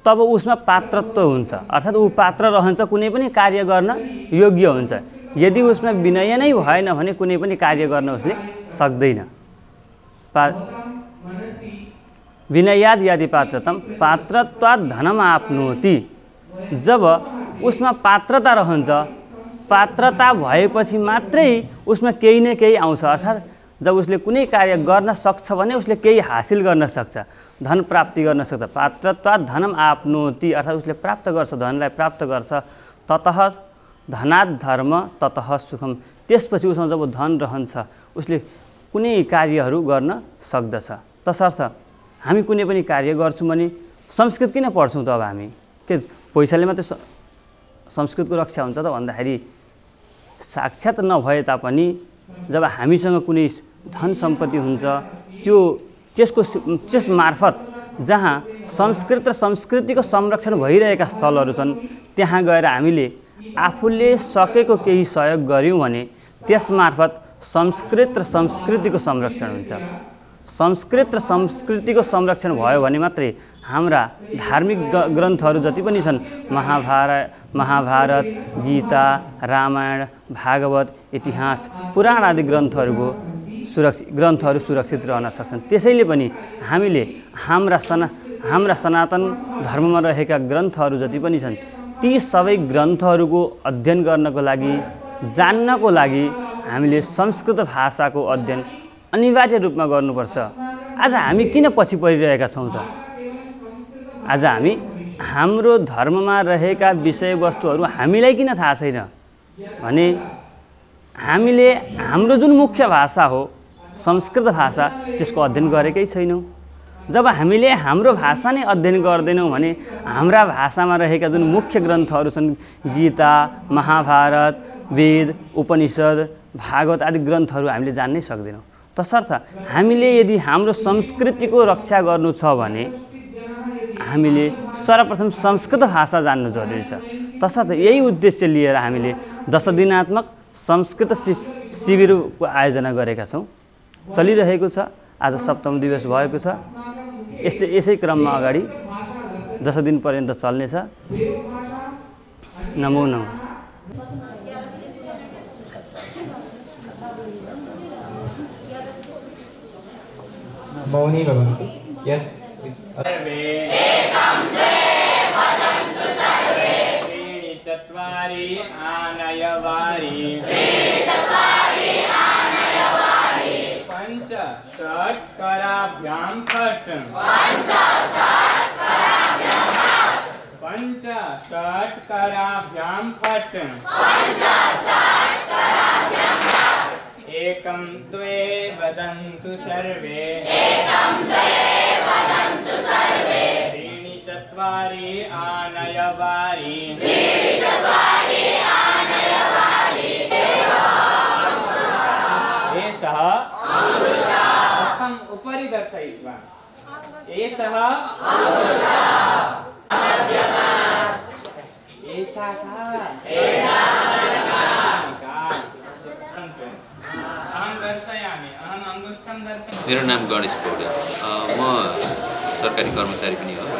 तब उसमा पात्रत्व हुन्छ, अर्थात् ऊ पात्र रहन्छ, कुनै पनि कार्य गर्न योग्य हुन्छ। यदि उसमा विनय नै भएन भने कुनै पनि कार्य गर्न उसले सक्दैन। विनयाद याति पात्रताम पात्रत्वात् धनम आफ्नोति। जब उसमा पात्रता रहन्छ, पात्रता भएपछि मात्रै उसमा केही न केही आउँछ। अर्थात् जब उसले कुनै कार्य गर्न सक्छ भने उसले केही हासिल गर्न सक्छ, धन प्राप्ति गर्न सक्छ। पात्रत्वात् धनम आफ्नोति अर्थात् उसले प्राप्त गर्छ, धनलाई प्राप्त गर्छ। ततः धनात् धर्म ततः सुखम। त्यसपछि उसँग जब धन रहन्छ उसले कुनै कार्यहरू गर्न सक्दछ। तसर्थ हामी कुनै पनि कार्य गर्छौँ भने संस्कृत किन पढ्छौँ त? अब हामी के पैसाले मात्रै संस्कृतको रक्षा हुन्छ त भन्दाखेरि साक्षात् नभए तापनि जब हामीसँग कुनै धन सम्पत्ति हुन्छ त्यस मार्फत जहाँ संस्कृत र संस्कृतिको संरक्षण भइरहेका स्थलहरू छन् त्यहाँ गएर हामीले आफूले सकेको केही सहयोग गऱ्यौँ भने त्यस मार्फत संस्कृत र संस्कृतिको संरक्षण हुन्छ। संस्कृत र संस्कृतिको संरक्षण भयो भने मात्रै हाम्रा धार्मिक ग्रन्थहरू जति पनि छन् महाभारत, गीता, रामायण, भागवत, इतिहास, पुराण आदि ग्रन्थहरू सुरक्षित रहन सक्छन्। त्यसैले पनि हामीले हाम्रा सनातन धर्ममा रहेका ग्रन्थहरू जति पनि छन् ती सबै ग्रन्थहरूको अध्ययन गर्नको लागि, जान्नको लागि हामीले संस्कृत भाषाको अध्ययन अनिवार्य रूपमा गर्नुपर्छ। आज हामी किन पछि परिरहेका छौँ त? आज हामी हाम्रो धर्ममा रहेका विषयवस्तुहरू हामीलाई किन थाहा छैन भने हामीले हाम्रो जुन मुख्य भाषा हो संस्कृत भाषा त्यसको अध्ययन गरेकै छैनौँ। जब हामीले हाम्रो भाषा नै अध्ययन गर्दैनौँ भने हाम्रा भाषामा रहेका जुन मुख्य ग्रन्थहरू छन् गीता, महाभारत, वेद, उपनिषद, भागवत आदि ग्रन्थहरू हामीले जान्नै सक्दैनौँ। तसर्थ हामीले यदि हाम्रो संस्कृतिको रक्षा गर्नु छ भने हामीले सर्वप्रथम संस्कृत भाषा जान्नु जरुरी छ। तसर्थ यही उद्देश्य लिएर हामीले 10 दिनात्मक संस्कृत शिविरको आयोजना गरेका छौँ। चलिरहेको छ, आज सप्तम दिवस भएको छ। यसै क्रममा अगाडि 10 दिनपर्यन्त चल्नेछ। नमो नमः। मौनी भवन्तु। यत् सर्वे एकं द्वे वदन्तु सर्वे त्रीणि चत्वारि आनयवारि पञ्च षट् कराभ्यां फट् पञ्च षट् कराभ्यां फट् एकं द्वे वदन्तु सर्वे त्रीणि चत्वारि आनयवारि एषः मुखम् उपरि दर्शयित्वा एषः एषा का अहं दर्शयामि अहम् अङ्गुष्ठं दर्शयामि। मेरो नाम गणेश पौडेल, म सरकारी कर्मचारी पनि हो। म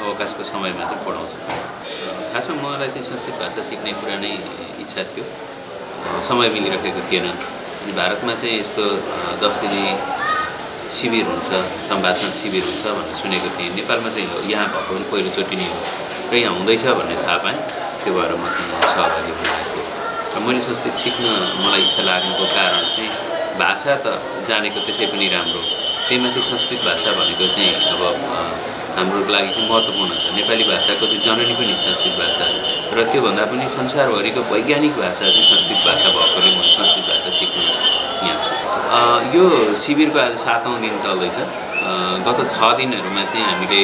अवकाशको समयमा चाहिँ पढाउँछु। खासमा मलाई चाहिँ संस्कृत भाषा सिक्ने कुरा नै इच्छा थियो, समय मिलिरहेको थिएन। अनि भारतमा चाहिँ यस्तो 10 दिने शिविर हुन्छ, सम्भाषण शिविर हुन्छ भनेर सुनेको थिएँ। नेपालमा चाहिँ यहाँ भएको पनि पहिलोचोटि नै हो र यहाँ हुँदैछ भन्ने थाहा पाएँ। त्यो भएर म चाहिँ यहाँ सहभागी भइरहेको थिएँ। र मैले संस्कृत सिक्न मलाई इच्छा लाग्नुको कारण चाहिँ भाषा त जानेको त्यसै पनि राम्रो, त्यहीमाथि संस्कृत भाषा भनेको चाहिँ अब हाम्रो लागि चाहिँ महत्त्वपूर्ण छ। नेपाली भाषाको चाहिँ जननी पनि संस्कृत भाषा र त्योभन्दा पनि संसारभरिको वैज्ञानिक भाषा चाहिँ संस्कृत भाषा भएकोले म संस्कृत भाषा सिक्न यहाँ छु। यो शिविरको आज 7औं दिन चल्दैछ। गत 6 दिनहरूमा चाहिँ हामीले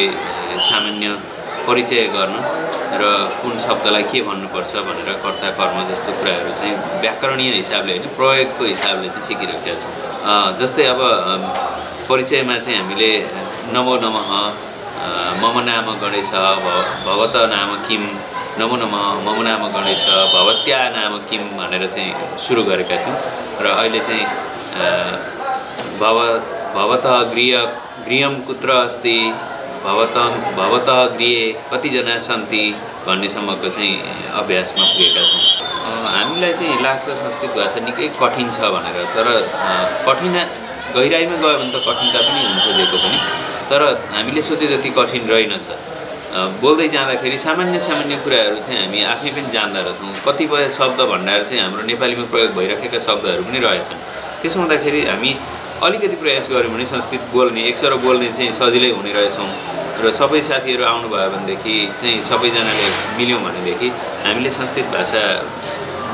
सामान्य परिचय गर्न र कुन शब्दलाई के भन्नुपर्छ भनेर कर्ता कर्म जस्तो कुराहरू चाहिँ व्याकरणीय हिसाबले होइन, प्रयोगको हिसाबले चाहिँ सिकिरहेका छौँ। जस्तै अब परिचयमा चाहिँ हामीले नमो नमः, मम नाम गणेश, भवत नाम किम, नमो नमः, मम नाम गणेश, भवत्या नाम किम भनेर चाहिँ सुरु गरेका थियौँ। र अहिले चाहिँ भवतः गृहं कुत्र अस्ति, भवतः गृहे कतिजना सन्ति भन्नेसम्मको चाहिँ अभ्यासमा पुगेका छौँ। हामीलाई चाहिँ लाग्छ संस्कृत भाषा निकै कठिन छ भनेर, तर गहिराइमा गयो भने त कठिनता पनि हुन्छ दिएको पनि, तर हामीले सोचे जति कठिन रहेनछ। बोल्दै जाँदाखेरि सामान्य कुराहरू चाहिँ हामी आफै पनि जान्दा रहेछौँ। कतिपय शब्द भण्डार चाहिँ हाम्रो नेपालीमा प्रयोग भइरहेका शब्दहरू पनि रहेछन्। त्यसो हुँदाखेरि हामी अलिकति प्रयास गऱ्यौँ भने संस्कृत बोल्ने, एकसरो बोल्ने चाहिँ सजिलै हुने रहेछौँ। र सबै साथीहरू आउनुभयो भनेदेखि चाहिँ सबैजनाले मिल्यौँ भनेदेखि हामीले संस्कृत भाषा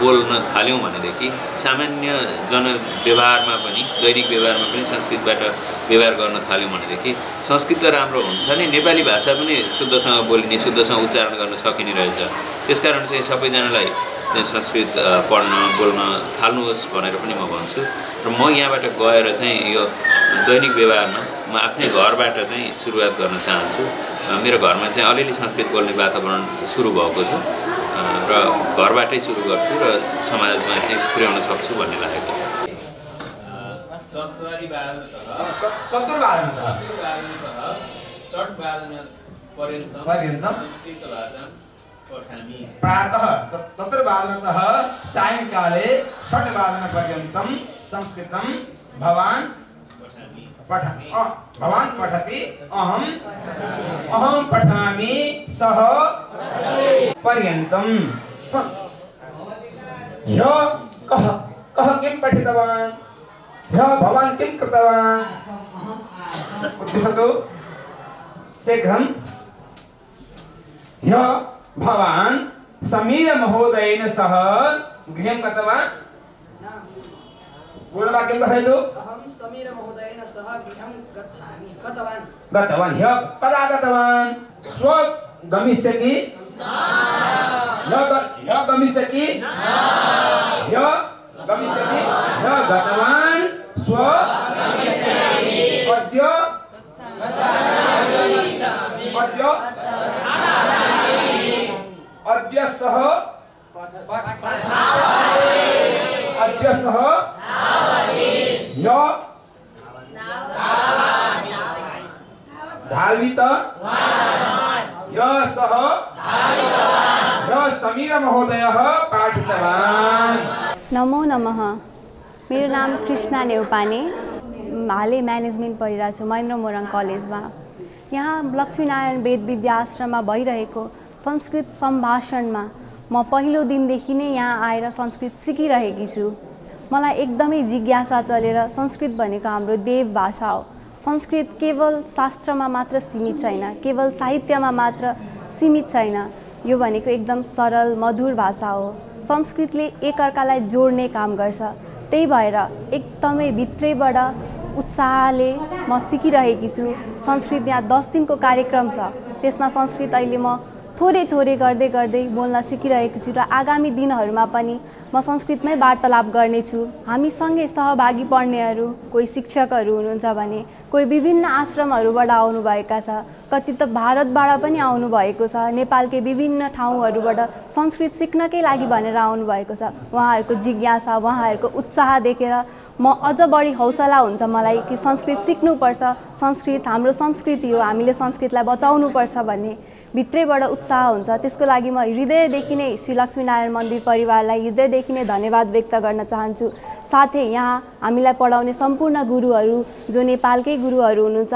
बोल्न थाल्यौँ भनेदेखि सामान्य जनव्यवहारमा पनि, दैनिक व्यवहारमा पनि संस्कृतबाट व्यवहार गर्न थाल्यौँ भनेदेखि संस्कृत त राम्रो हुन्छ नि, नेपाली भाषा पनि शुद्धसँग बोलिने, शुद्धसँग उच्चारण गर्न सकिने रहेछ। त्यसकारण चाहिँ सबैजनालाई चाहिँ संस्कृत पढ्न बोल्न थाल्नुहोस् भनेर पनि म भन्छु। र म यहाँबाट गएर चाहिँ यो दैनिक व्यवहारमा म आफ्नै घरबाट चाहिँ सुरुवात गर्न चाहन्छु। मेरो घरमा चाहिँ अलिअलि संस्कृत बोल्ने वातावरण सुरु भएको छ र घरबाटै सुरु गर्छु र समाजमा चाहिँ पुर्याउन सक्छु भन्ने लागेको छ। प्रातः 4:00 सायंकाले 6:00 संस्कृतं भवान् पठति अहं पठामि सः पर्यन्तं। ह्यः कः किं पठितवान्, ह्यः भवान् किं कृतवान्, उत्तिष्ठतु शीघ्रं। ह्यः भवान् समीर महोदयेन सह गृहं गतवान्। पूर्णवाक्यं कथयतु। अहं समीर महोदयेन सह गृहं गतवान्। ह्यः कदा गतवान्, श्व गमिष्यति, ह्यः गमिष्यति, ह्यः गतवान्, श्व अद्य सह धावित सह समीर महोदयः पाठितवान्। नमो नमः। मेरो नाम कृष्णा नेउपाने, हालै म्यानेजमेन्ट पढिरहेको छु महेन्द्र मोरङ कलेजमा। यहाँ लक्ष्मीनारायण वेद विद्या आश्रममा भइरहेको संस्कृत सम्भाषणमा म पहिलो दिनदेखि नै यहाँ आएर संस्कृत सिकिरहेकी छु। मलाई एकदमै जिज्ञासा चलेर संस्कृत भनेको हाम्रो देव भाषा हो। संस्कृत केवल शास्त्रमा मात्र सीमित छैन, केवल साहित्यमा मात्र सीमित छैन। यो भनेको एकदम सरल मधुर भाषा हो। संस्कृतले एकअर्कालाई जोड्ने काम गर्छ। त्यही भएर एकदमै भित्रैबाट उत्साहले म सिकिरहेकी छु। संस्कृत यहाँ 10 दिनको कार्यक्रम छ, त्यसमा संस्कृत अहिले म थोरै थोरै गर्दै बोल्न सिकिरहेको छु र आगामी दिनहरूमा पनि म संस्कृतमै वार्तालाप गर्नेछु। हामीसँगै सहभागी पढ्नेहरू कोही शिक्षकहरू हुनुहुन्छ भने कोही विभिन्न आश्रमहरूबाट आउनुभएका छ, कति त भारतबाट पनि आउनुभएको छ, नेपालकै विभिन्न ठाउँहरूबाट संस्कृत सिक्नकै लागि भनेर आउनुभएको छ। उहाँहरूको जिज्ञासा, उहाँहरूको उत्साह देखेर म अझ बढी हौसला हुन्छ मलाई कि संस्कृत सिक्नुपर्छ, संस्कृत हाम्रो संस्कृति हो, हामीले संस्कृतलाई बचाउनुपर्छ भन्ने भित्रैबाट उत्साह हुन्छ। त्यसको लागि म हृदयदेखि नै श्री लक्ष्मीनारायण मन्दिर परिवारलाई हृदयदेखि नै धन्यवाद व्यक्त गर्न चाहन्छु। साथै यहाँ हामीलाई पढाउने सम्पूर्ण गुरुहरू जो नेपालकै गुरुहरू हुनुहुन्छ,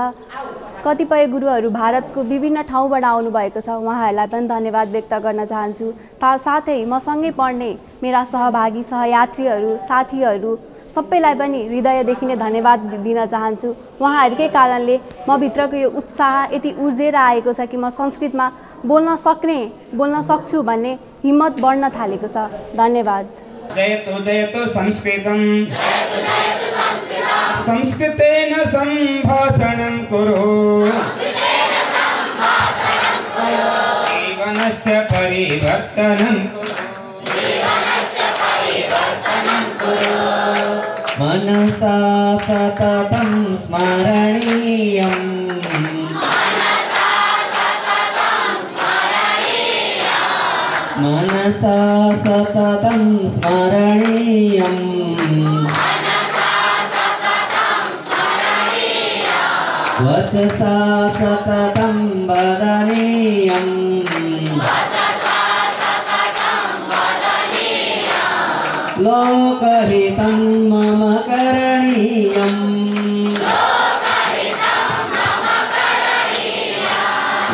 कतिपय गुरुहरू भारतको विभिन्न ठाउँबाट आउनुभएको छ, उहाँहरूलाई पनि धन्यवाद व्यक्त गर्न चाहन्छु। साथै मसँगै पढ्ने मेरा सहभागी सहयात्रीहरू साथीहरू सबैलाई पनि हृदयदेखि नै धन्यवाद दिन चाहन्छु। उहाँहरूकै कारणले म भित्रको यो उत्साह यति उर्जेर आएको छ कि म संस्कृतमा बोल्न सक्छु भन्ने हिम्मत बढ्न थालेको छ। धन्यवाद। जयतु जयतु संस्कृतं संस्कृतेन सम्भाषणं कुरु जीवनस्य परिवर्तनं मनसा सततं स्मरणीयम् मनसा सततं स्मरणीयम् वचसा सततं वदनीयम् लोकहितं मम करणीयम्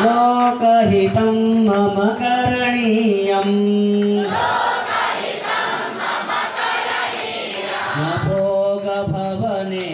लोकहितं मम करणीयम् न भोगभवने